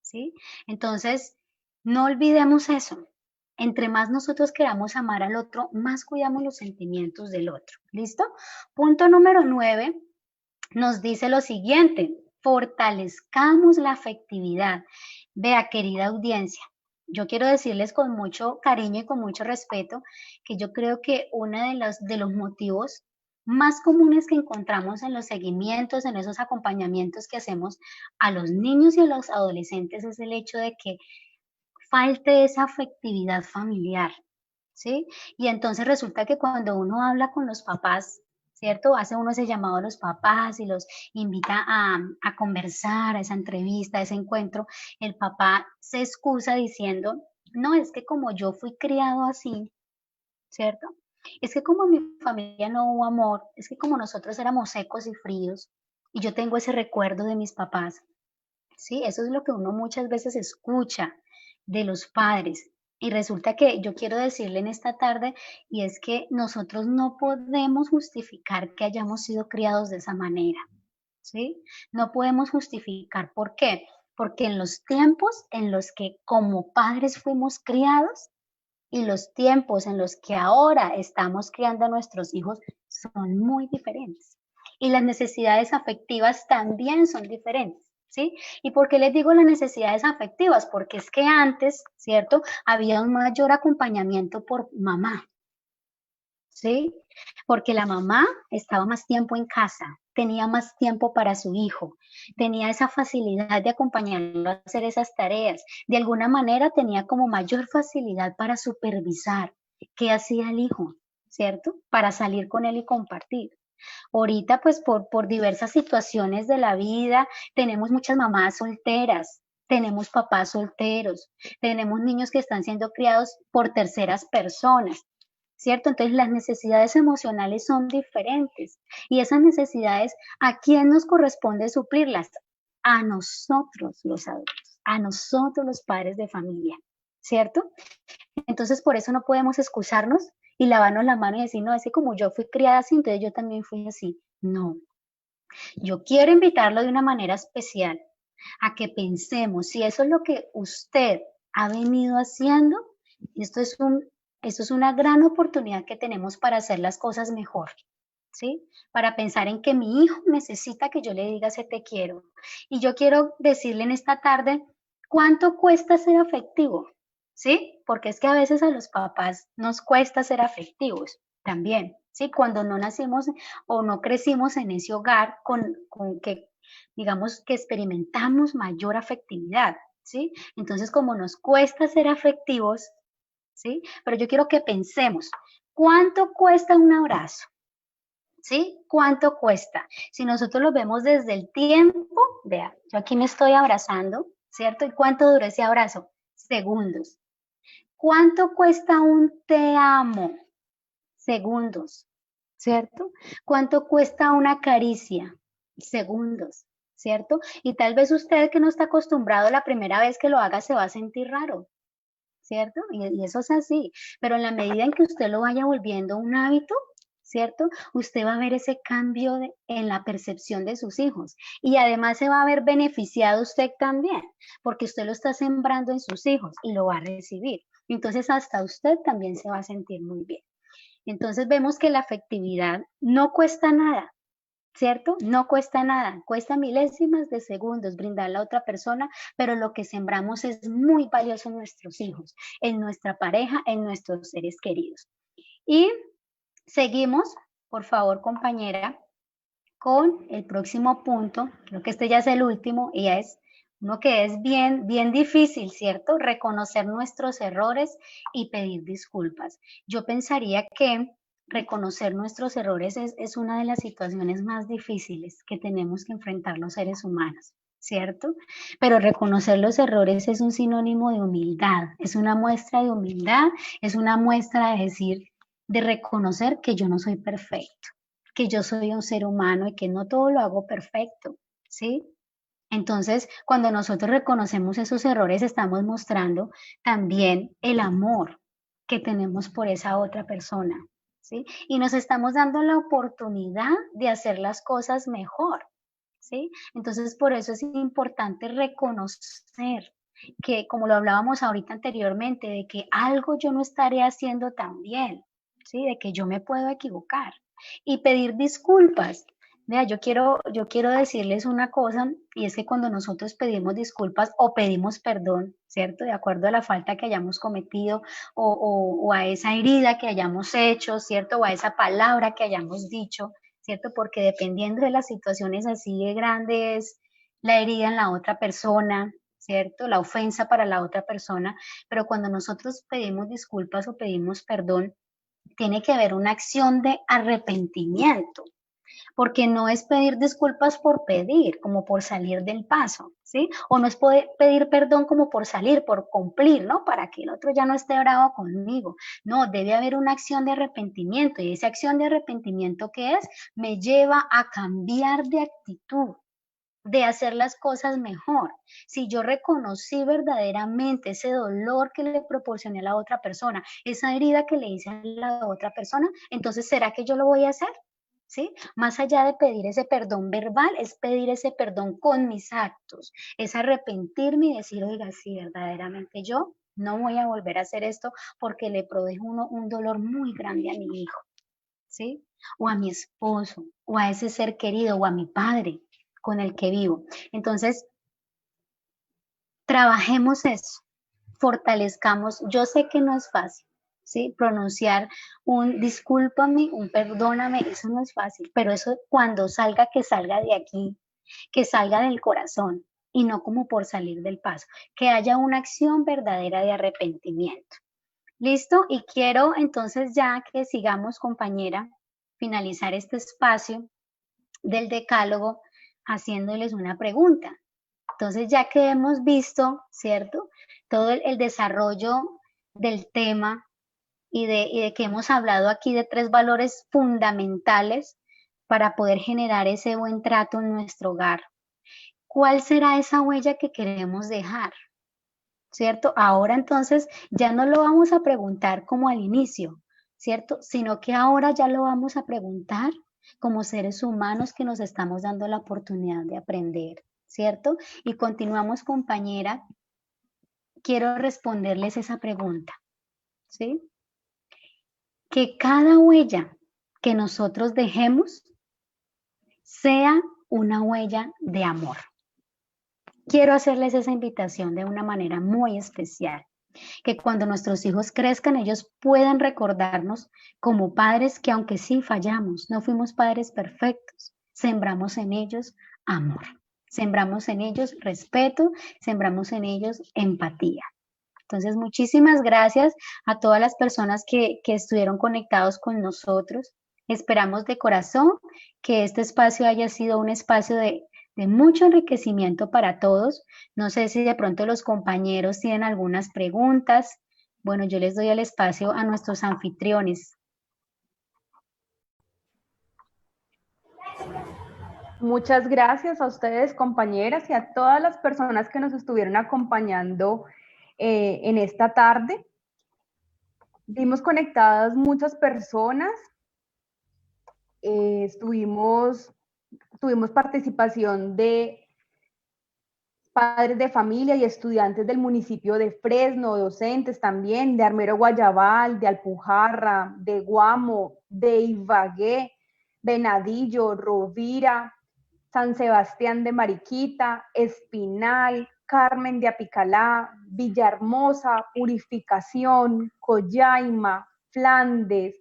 [SPEAKER 8] ¿sí? Entonces, no olvidemos eso. Entre más nosotros queramos amar al otro, más cuidamos los sentimientos del otro. ¿Listo? Punto número 9 nos dice lo siguiente: fortalezcamos la afectividad. Vea, querida audiencia, yo quiero decirles con mucho cariño y con mucho respeto que yo creo que uno de los motivos más comunes que encontramos en los seguimientos, en esos acompañamientos que hacemos a los niños y a los adolescentes es el hecho de que falte esa afectividad familiar, ¿sí? Y entonces resulta que cuando uno habla con los papás, ¿cierto? Hace uno ese llamado a los papás y los invita a conversar, a esa entrevista, a ese encuentro, el papá se excusa diciendo, no, es que como yo fui criado así, ¿cierto? Es que como en mi familia no hubo amor, es que como nosotros éramos secos y fríos, y yo tengo ese recuerdo de mis papás, ¿sí? Eso es lo que uno muchas veces escucha de los padres. Y resulta que yo quiero decirle en esta tarde, y es que nosotros no podemos justificar que hayamos sido criados de esa manera, ¿sí? No podemos justificar. ¿Por qué? Porque en los tiempos en los que como padres fuimos criados y los tiempos en los que ahora estamos criando a nuestros hijos son muy diferentes. Y las necesidades afectivas también son diferentes. ¿Sí? ¿Y por qué les digo las necesidades afectivas? Porque es que antes, ¿cierto? Había un mayor acompañamiento por mamá, ¿sí? Porque la mamá estaba más tiempo en casa, tenía más tiempo para su hijo, tenía esa facilidad de acompañarlo a hacer esas tareas. De alguna manera tenía como mayor facilidad para supervisar qué hacía el hijo, ¿cierto? Para salir con él y compartir. Ahorita, pues por diversas situaciones de la vida, tenemos muchas mamás solteras, tenemos papás solteros, tenemos niños que están siendo criados por terceras personas, ¿cierto? Entonces las necesidades emocionales son diferentes y esas necesidades, ¿a quién nos corresponde suplirlas? A nosotros los adultos, a nosotros los padres de familia, ¿cierto? Entonces por eso no podemos excusarnos y lavarnos la mano y decir, no, es que como yo fui criada así, entonces yo también fui así. No. Yo quiero invitarlo de una manera especial a que pensemos si eso es lo que usted ha venido haciendo. Esto es una gran oportunidad que tenemos para hacer las cosas mejor, ¿sí? Para pensar en que mi hijo necesita que yo le diga ese te quiero. Y yo quiero decirle en esta tarde, ¿cuánto cuesta ser afectivo? ¿Sí? Porque es que a veces a los papás nos cuesta ser afectivos también, ¿sí? Cuando no nacimos o no crecimos en ese hogar con que, digamos, que experimentamos mayor afectividad, ¿sí? Entonces, como nos cuesta ser afectivos, ¿sí? Pero yo quiero que pensemos, ¿cuánto cuesta un abrazo? ¿Sí? ¿Cuánto cuesta? Si nosotros lo vemos desde el tiempo, vea, yo aquí me estoy abrazando, ¿cierto? ¿Y cuánto dura ese abrazo? Segundos. ¿Cuánto cuesta un te amo? Segundos, ¿cierto? ¿Cuánto cuesta una caricia? Segundos, ¿cierto? Y tal vez usted que no está acostumbrado la primera vez que lo haga se va a sentir raro, ¿cierto? Y eso es así, pero en la medida en que usted lo vaya volviendo un hábito, ¿cierto? Usted va a ver ese cambio en la percepción de sus hijos y además se va a ver beneficiado usted también, porque usted lo está sembrando en sus hijos y lo va a recibir. Entonces hasta usted también se va a sentir muy bien. Entonces vemos que la afectividad no cuesta nada, ¿cierto? No cuesta nada, cuesta milésimas de segundos brindarle a otra persona, pero lo que sembramos es muy valioso en nuestros hijos, en nuestra pareja, en nuestros seres queridos. Y seguimos, por favor, compañera, con el próximo punto. Creo que este ya es el último y es uno que es bien difícil, ¿cierto? Reconocer nuestros errores y pedir disculpas. Yo pensaría que reconocer nuestros errores es una de las situaciones más difíciles que tenemos que enfrentar los seres humanos, ¿cierto? Pero reconocer los errores es un sinónimo de humildad, es una muestra de humildad, es una muestra de decir, de reconocer que yo no soy perfecto, que yo soy un ser humano y que no todo lo hago perfecto, ¿sí? Entonces, cuando nosotros reconocemos esos errores, estamos mostrando también el amor, que tenemos por esa otra persona, ¿sí? Y nos estamos dando la oportunidad de hacer las cosas mejor, ¿sí? Entonces, por eso es importante reconocer que, como lo hablábamos ahorita anteriormente, de que algo yo no estaré haciendo tan bien, ¿sí? De que yo me puedo equivocar y pedir disculpas. Vea, yo quiero decirles una cosa, y es que cuando nosotros pedimos disculpas o pedimos perdón, ¿cierto? De acuerdo a la falta que hayamos cometido o a esa herida que hayamos hecho, ¿cierto? O a esa palabra que hayamos dicho, ¿cierto? Porque dependiendo de las situaciones así de grandes, la herida en la otra persona, ¿cierto? La ofensa para la otra persona, pero cuando nosotros pedimos disculpas o pedimos perdón, tiene que haber una acción de arrepentimiento, porque no es pedir disculpas por pedir, como por salir del paso, ¿sí? O no es poder pedir perdón como por salir, por cumplir, ¿no? Para que el otro ya no esté bravo conmigo. No, debe haber una acción de arrepentimiento, y esa acción de arrepentimiento, ¿qué es? Me lleva a cambiar de actitud, de hacer las cosas mejor. Si yo reconocí verdaderamente ese dolor que le proporcioné a la otra persona, esa herida que le hice a la otra persona, entonces ¿será que yo lo voy a hacer? ¿Sí? Más allá de pedir ese perdón verbal, es pedir ese perdón con mis actos, es arrepentirme y decir, oiga, sí, verdaderamente yo no voy a volver a hacer esto porque le produjo un dolor muy grande a mi hijo, ¿sí? O a mi esposo, o a ese ser querido, o a mi padre con el que vivo. Entonces, trabajemos eso, fortalezcamos. Yo sé que no es fácil, ¿sí? Pronunciar un discúlpame, un perdóname, eso no es fácil, pero eso cuando salga, que salga de aquí, que salga del corazón y no como por salir del paso, que haya una acción verdadera de arrepentimiento. ¿Listo? Y quiero entonces ya que sigamos, compañera, finalizar este espacio del decálogo haciéndoles una pregunta. Entonces, ya que hemos visto, ¿cierto? Todo el desarrollo del tema y de que hemos hablado aquí de 3 valores fundamentales para poder generar ese buen trato en nuestro hogar. ¿Cuál será esa huella que queremos dejar? ¿Cierto? Ahora entonces ya no lo vamos a preguntar como al inicio, ¿cierto? Sino que ahora ya lo vamos a preguntar como seres humanos que nos estamos dando la oportunidad de aprender, ¿cierto? Y continuamos, compañera. Quiero responderles esa pregunta, ¿sí? Que cada huella que nosotros dejemos sea una huella de amor. Quiero hacerles esa invitación de una manera muy especial, que cuando nuestros hijos crezcan, ellos puedan recordarnos como padres que aunque sí fallamos, no fuimos padres perfectos, sembramos en ellos amor, sembramos en ellos respeto, sembramos en ellos empatía. Entonces, muchísimas gracias a todas las personas que estuvieron conectados con nosotros. Esperamos de corazón que este espacio haya sido un espacio de mucho enriquecimiento para todos. No sé si de pronto los compañeros tienen algunas preguntas. Bueno, yo les doy el espacio a nuestros anfitriones.
[SPEAKER 7] Muchas gracias a ustedes, compañeras, y a todas las personas que nos estuvieron acompañando en esta tarde. Vimos conectadas muchas personas. Tuvimos participación de padres de familia y estudiantes del municipio de Fresno, docentes también, de Armero Guayabal, de Alpujarra, de Guamo, de Ibagué, Venadillo, Rovira, San Sebastián de Mariquita, Espinal, Carmen de Apicalá, Villahermosa, Purificación, Collaima, Flandes,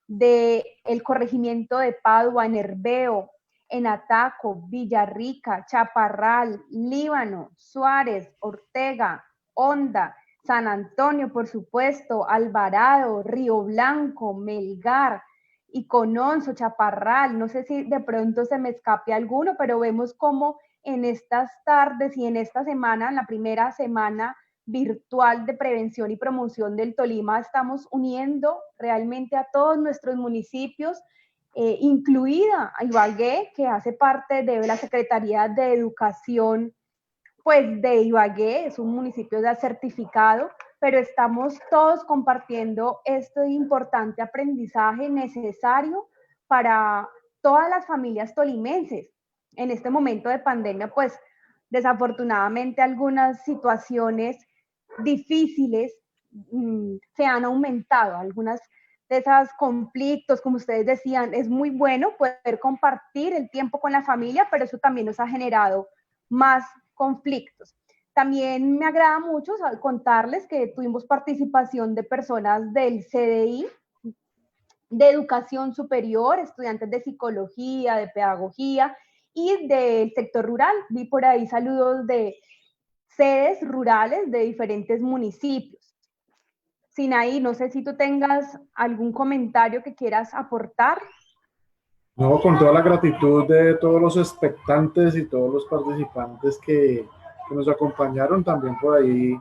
[SPEAKER 7] de el corregimiento de Padua, en Herveo, en Ataco, Villarrica, Chaparral, Líbano, Suárez, Ortega, Honda, San Antonio, por supuesto, Alvarado, Río Blanco, Melgar, Icononso, Chaparral. No sé si de pronto se me escape alguno, pero vemos cómo en estas tardes y en esta semana, en la primera semana virtual de prevención y promoción del Tolima, estamos uniendo realmente a todos nuestros municipios, incluida a Ibagué, que hace parte de la Secretaría de Educación pues, de Ibagué, es un municipio ya certificado pero estamos todos compartiendo este importante aprendizaje necesario para todas las familias tolimenses. En este momento de pandemia, pues desafortunadamente algunas situaciones difíciles se han aumentado, algunas de esos conflictos, como ustedes decían, es muy bueno poder compartir el tiempo con la familia, pero eso también nos ha generado más conflictos. También me agrada mucho contarles que tuvimos participación de personas del CDI, de educación superior, estudiantes de psicología, de pedagogía y del sector rural. Vi por ahí saludos de sedes rurales de diferentes municipios. Sinaí, no sé si tú tengas algún comentario que quieras aportar.
[SPEAKER 3] No, con toda la gratitud de todos los expectantes y todos los participantes que nos acompañaron. También por ahí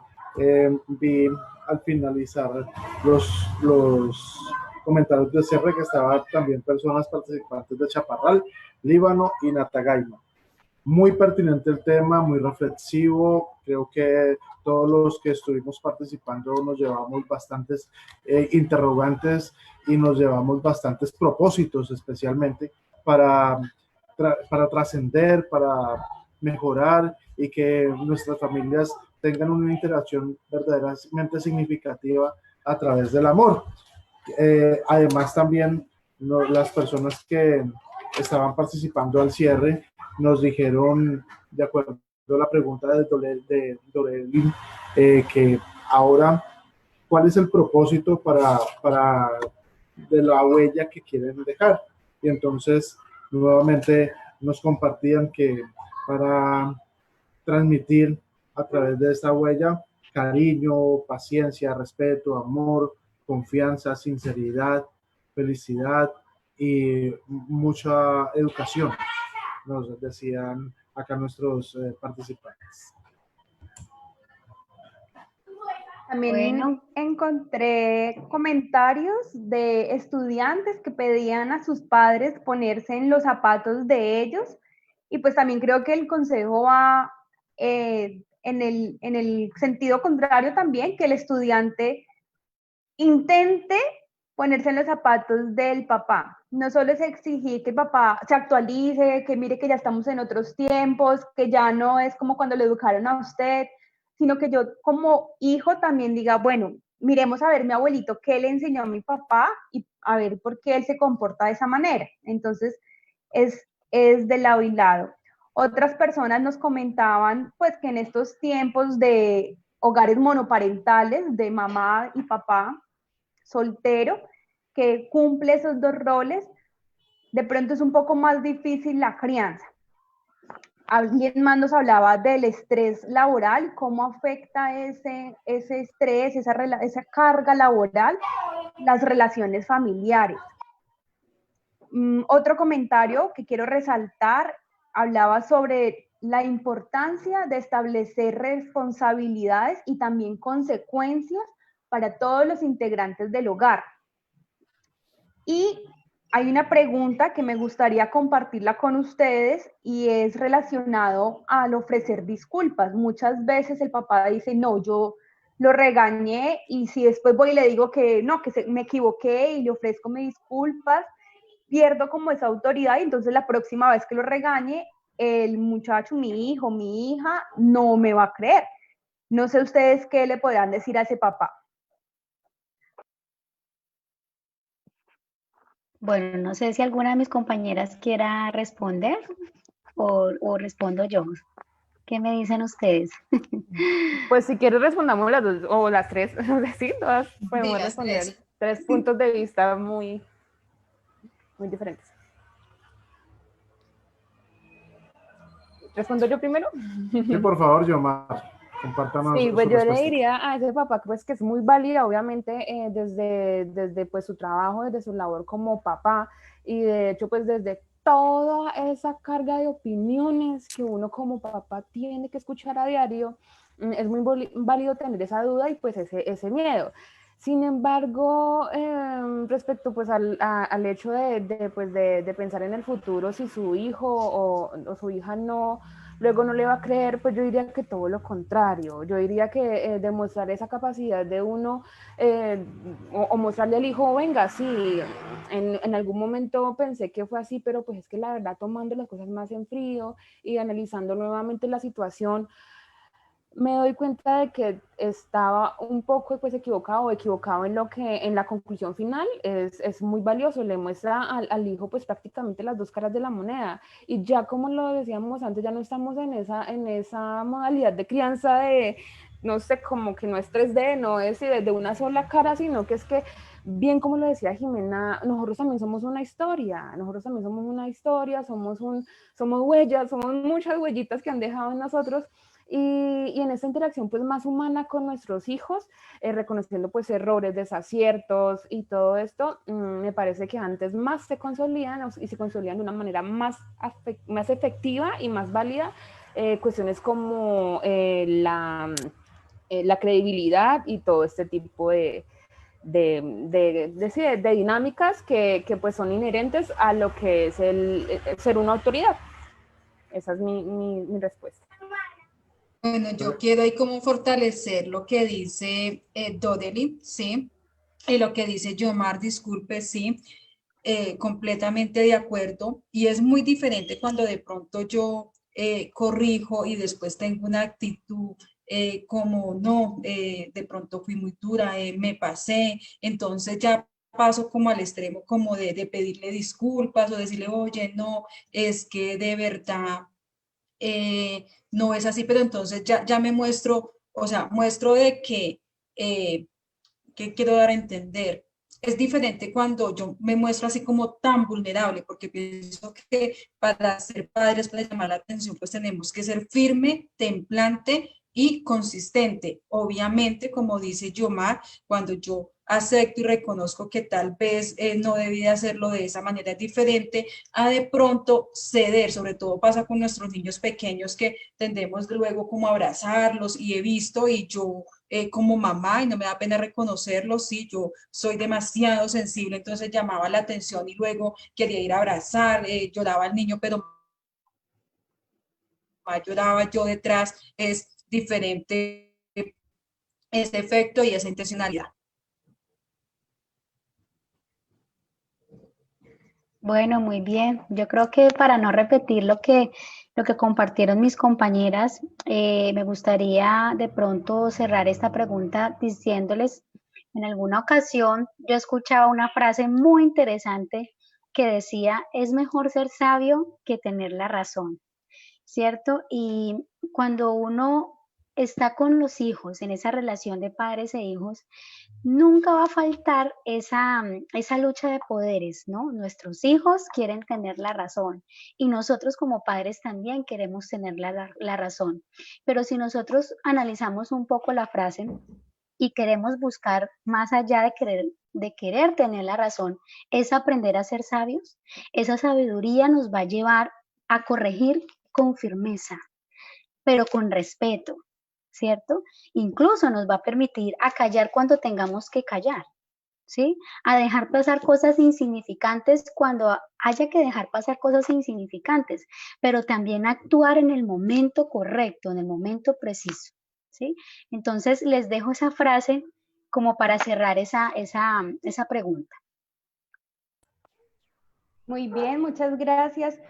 [SPEAKER 3] vi al finalizar los comentarios de cierre que estaban también personas participantes de Chaparral, Líbano y Natagaima. Muy pertinente el tema, muy reflexivo. Creo que todos los que estuvimos participando nos llevamos bastantes interrogantes y nos llevamos bastantes propósitos, especialmente para trascender, para mejorar y que nuestras familias tengan una interacción verdaderamente significativa a través del amor. Además, también las personas que estaban participando al cierre nos dijeron, de acuerdo a la pregunta de Dorelin, que ahora, ¿cuál es el propósito de la huella que quieren dejar? Y entonces, nuevamente nos compartían que para transmitir a través de esta huella cariño, paciencia, respeto, amor, confianza, sinceridad, felicidad y mucha educación, nos decían acá nuestros participantes.
[SPEAKER 7] También encontré comentarios de estudiantes que pedían a sus padres ponerse en los zapatos de ellos, y pues también creo que el consejo va en el sentido contrario también, que el estudiante intente ponerse en los zapatos del papá. No solo es exigir que el papá se actualice, que mire que ya estamos en otros tiempos, que ya no es como cuando le educaron a usted, sino que yo como hijo también diga, bueno, miremos a ver mi abuelito qué le enseñó a mi papá y a ver por qué él se comporta de esa manera. Entonces, es de lado y lado. Otras personas nos comentaban pues que en estos tiempos de hogares monoparentales, de mamá y papá soltero, que cumple esos dos roles, de pronto es un poco más difícil la crianza. Alguien más nos hablaba del estrés laboral, cómo afecta ese estrés, esa carga laboral, las relaciones familiares. Otro comentario que quiero resaltar hablaba sobre la importancia de establecer responsabilidades y también consecuencias para todos los integrantes del hogar. Y hay una pregunta que me gustaría compartirla con ustedes y es relacionado al ofrecer disculpas. Muchas veces el papá dice, no, yo lo regañé, y si después voy y le digo que no, me equivoqué y le ofrezco mis disculpas, pierdo como esa autoridad, y entonces la próxima vez que lo regañe, el muchacho, mi hijo, mi hija, no me va a creer. No sé ustedes qué le podrán decir a ese papá.
[SPEAKER 8] Bueno, no sé si alguna de mis compañeras quiera responder o respondo yo. ¿Qué me dicen ustedes?
[SPEAKER 11] Pues si quieres respondamos las dos o las tres, sí, todas podemos responder tres puntos de vista muy diferentes. ¿Respondo yo primero?
[SPEAKER 3] Sí, por favor, Yomar, compártanos.
[SPEAKER 11] Sí, pues yo le diría a ese papá pues, que es muy válida, obviamente, desde pues, su trabajo, desde su labor como papá, y de hecho, pues desde toda esa carga de opiniones que uno como papá tiene que escuchar a diario, es muy válido tener esa duda y pues ese miedo. Sin embargo, respecto pues al hecho de pensar en el futuro, si su hijo o su hija luego no le va a creer, pues yo diría que todo lo contrario. Yo diría que demostrar esa capacidad de uno o mostrarle al hijo, venga, sí, en algún momento pensé que fue así, pero pues es que la verdad tomando las cosas más en frío y analizando nuevamente la situación, me doy cuenta de que estaba un poco pues equivocado en la conclusión final. Es muy valioso, le muestra al hijo pues prácticamente las dos caras de la moneda, y ya como lo decíamos antes, ya no estamos en esa modalidad de crianza de, no sé, como que no es 3D, no es de una sola cara, sino que es que, bien como lo decía Jimena, nosotros también somos una historia, somos huellas, somos muchas huellitas que han dejado en nosotros. Y en esta interacción pues más humana con nuestros hijos, reconociendo pues errores, desaciertos y todo esto, me parece que antes más se consolidan y se consolidan de una manera más efectiva y más válida cuestiones como la credibilidad y todo este tipo de dinámicas que pues son inherentes a lo que es el ser una autoridad. Esa es mi respuesta.
[SPEAKER 9] Bueno, yo quiero ahí como fortalecer lo que dice Dodeli, ¿sí? Y lo que dice Yomar, disculpe, sí, completamente de acuerdo. Y es muy diferente cuando de pronto yo corrijo y después tengo una actitud como no, de pronto fui muy dura, me pasé, entonces ya paso como al extremo como de pedirle disculpas o decirle, oye, no, es que de verdad no es así, pero entonces ya me muestro, o sea, muestro de que quiero dar a entender. Es diferente cuando yo me muestro así como tan vulnerable, porque pienso que para ser padres, para llamar la atención, pues tenemos que ser firme, templante y consistente. Obviamente, como dice Yomar, cuando yo acepto y reconozco que tal vez no debí hacerlo de esa manera diferente, a de pronto ceder, sobre todo pasa con nuestros niños pequeños que tendemos luego como a abrazarlos, y he visto, y yo como mamá, y no me da pena reconocerlo, sí, yo soy demasiado sensible, entonces llamaba la atención y luego quería ir a abrazar, lloraba al niño, pero lloraba yo detrás. Es diferente ese efecto y esa intencionalidad.
[SPEAKER 8] Bueno, muy bien. Yo creo que para no repetir lo que compartieron mis compañeras, me gustaría de pronto cerrar esta pregunta diciéndoles, en alguna ocasión yo escuchaba una frase muy interesante que decía, es mejor ser sabio que tener la razón, ¿cierto? Y cuando uno está con los hijos, en esa relación de padres e hijos, nunca va a faltar esa lucha de poderes, ¿no? Nuestros hijos quieren tener la razón y nosotros como padres también queremos tener la razón. Pero si nosotros analizamos un poco la frase y queremos buscar más allá de querer tener la razón, es aprender a ser sabios. Esa sabiduría nos va a llevar a corregir con firmeza, pero con respeto, ¿cierto? Incluso nos va a permitir a callar cuando tengamos que callar, ¿sí? A dejar pasar cosas insignificantes cuando haya que dejar pasar cosas insignificantes, pero también actuar en el momento correcto, en el momento preciso, ¿sí? Entonces les dejo esa frase como para cerrar esa pregunta.
[SPEAKER 7] Muy bien, muchas gracias.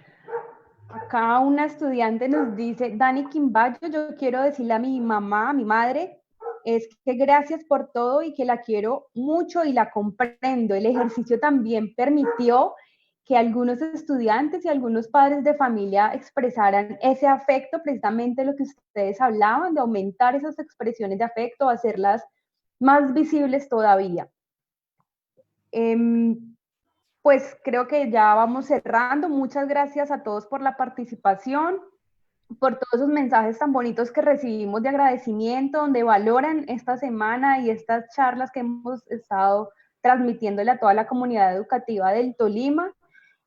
[SPEAKER 7] Acá una estudiante nos dice, Dani Quimbayo, yo quiero decirle a mi mamá, a mi madre, es que gracias por todo y que la quiero mucho y la comprendo. El ejercicio también permitió que algunos estudiantes y algunos padres de familia expresaran ese afecto, precisamente lo que ustedes hablaban, de aumentar esas expresiones de afecto, hacerlas más visibles todavía. Pues creo que ya vamos cerrando. Muchas gracias a todos por la participación, por todos esos mensajes tan bonitos que recibimos de agradecimiento, donde valoran esta semana y estas charlas que hemos estado transmitiéndole a toda la comunidad educativa del Tolima.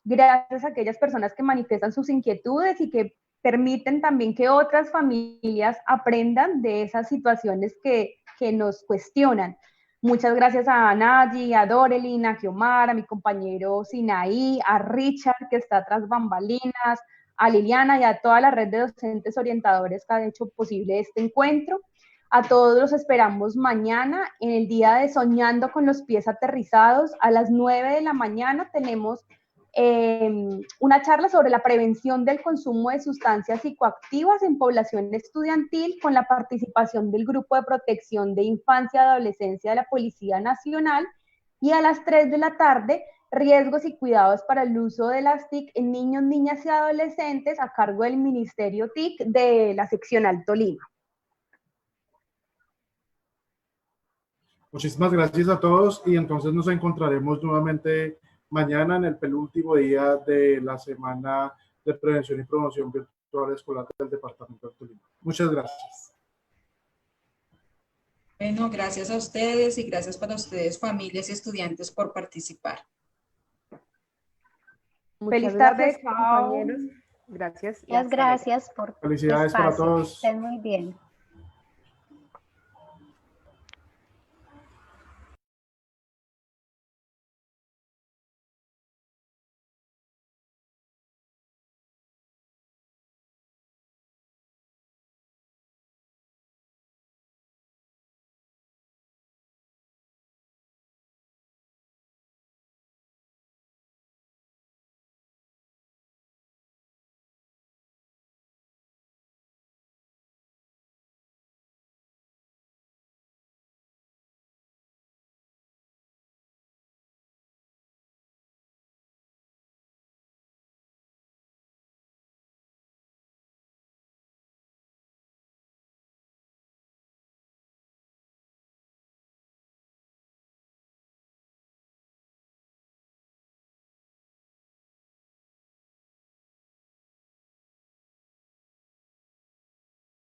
[SPEAKER 7] Gracias a aquellas personas que manifiestan sus inquietudes y que permiten también que otras familias aprendan de esas situaciones que nos cuestionan. Muchas gracias a Nayi, a Dorelin, a Kiomar, a mi compañero Sinaí, a Richard, que está tras bambalinas, a Liliana y a toda la red de docentes orientadores que han hecho posible este encuentro. A todos los esperamos mañana en el día de Soñando con los Pies Aterrizados. A las 9 de la mañana tenemos una charla sobre la prevención del consumo de sustancias psicoactivas en población estudiantil con la participación del Grupo de Protección de Infancia y Adolescencia de la Policía Nacional. Y a las 3 de la tarde, riesgos y cuidados para el uso de las TIC en niños, niñas y adolescentes a cargo del Ministerio TIC de la Seccional Tolima.
[SPEAKER 3] Muchísimas gracias a todos y entonces nos encontraremos nuevamente mañana en el penúltimo día de la semana de prevención y promoción virtual escolar del Departamento del Tolima. Muchas gracias.
[SPEAKER 9] Bueno, gracias a ustedes y gracias para ustedes, familias y estudiantes, por participar.
[SPEAKER 7] Feliz tarde,
[SPEAKER 11] compañeros. Gracias.
[SPEAKER 8] Muchas gracias por
[SPEAKER 3] Felicidades para todos.
[SPEAKER 8] Estén muy bien.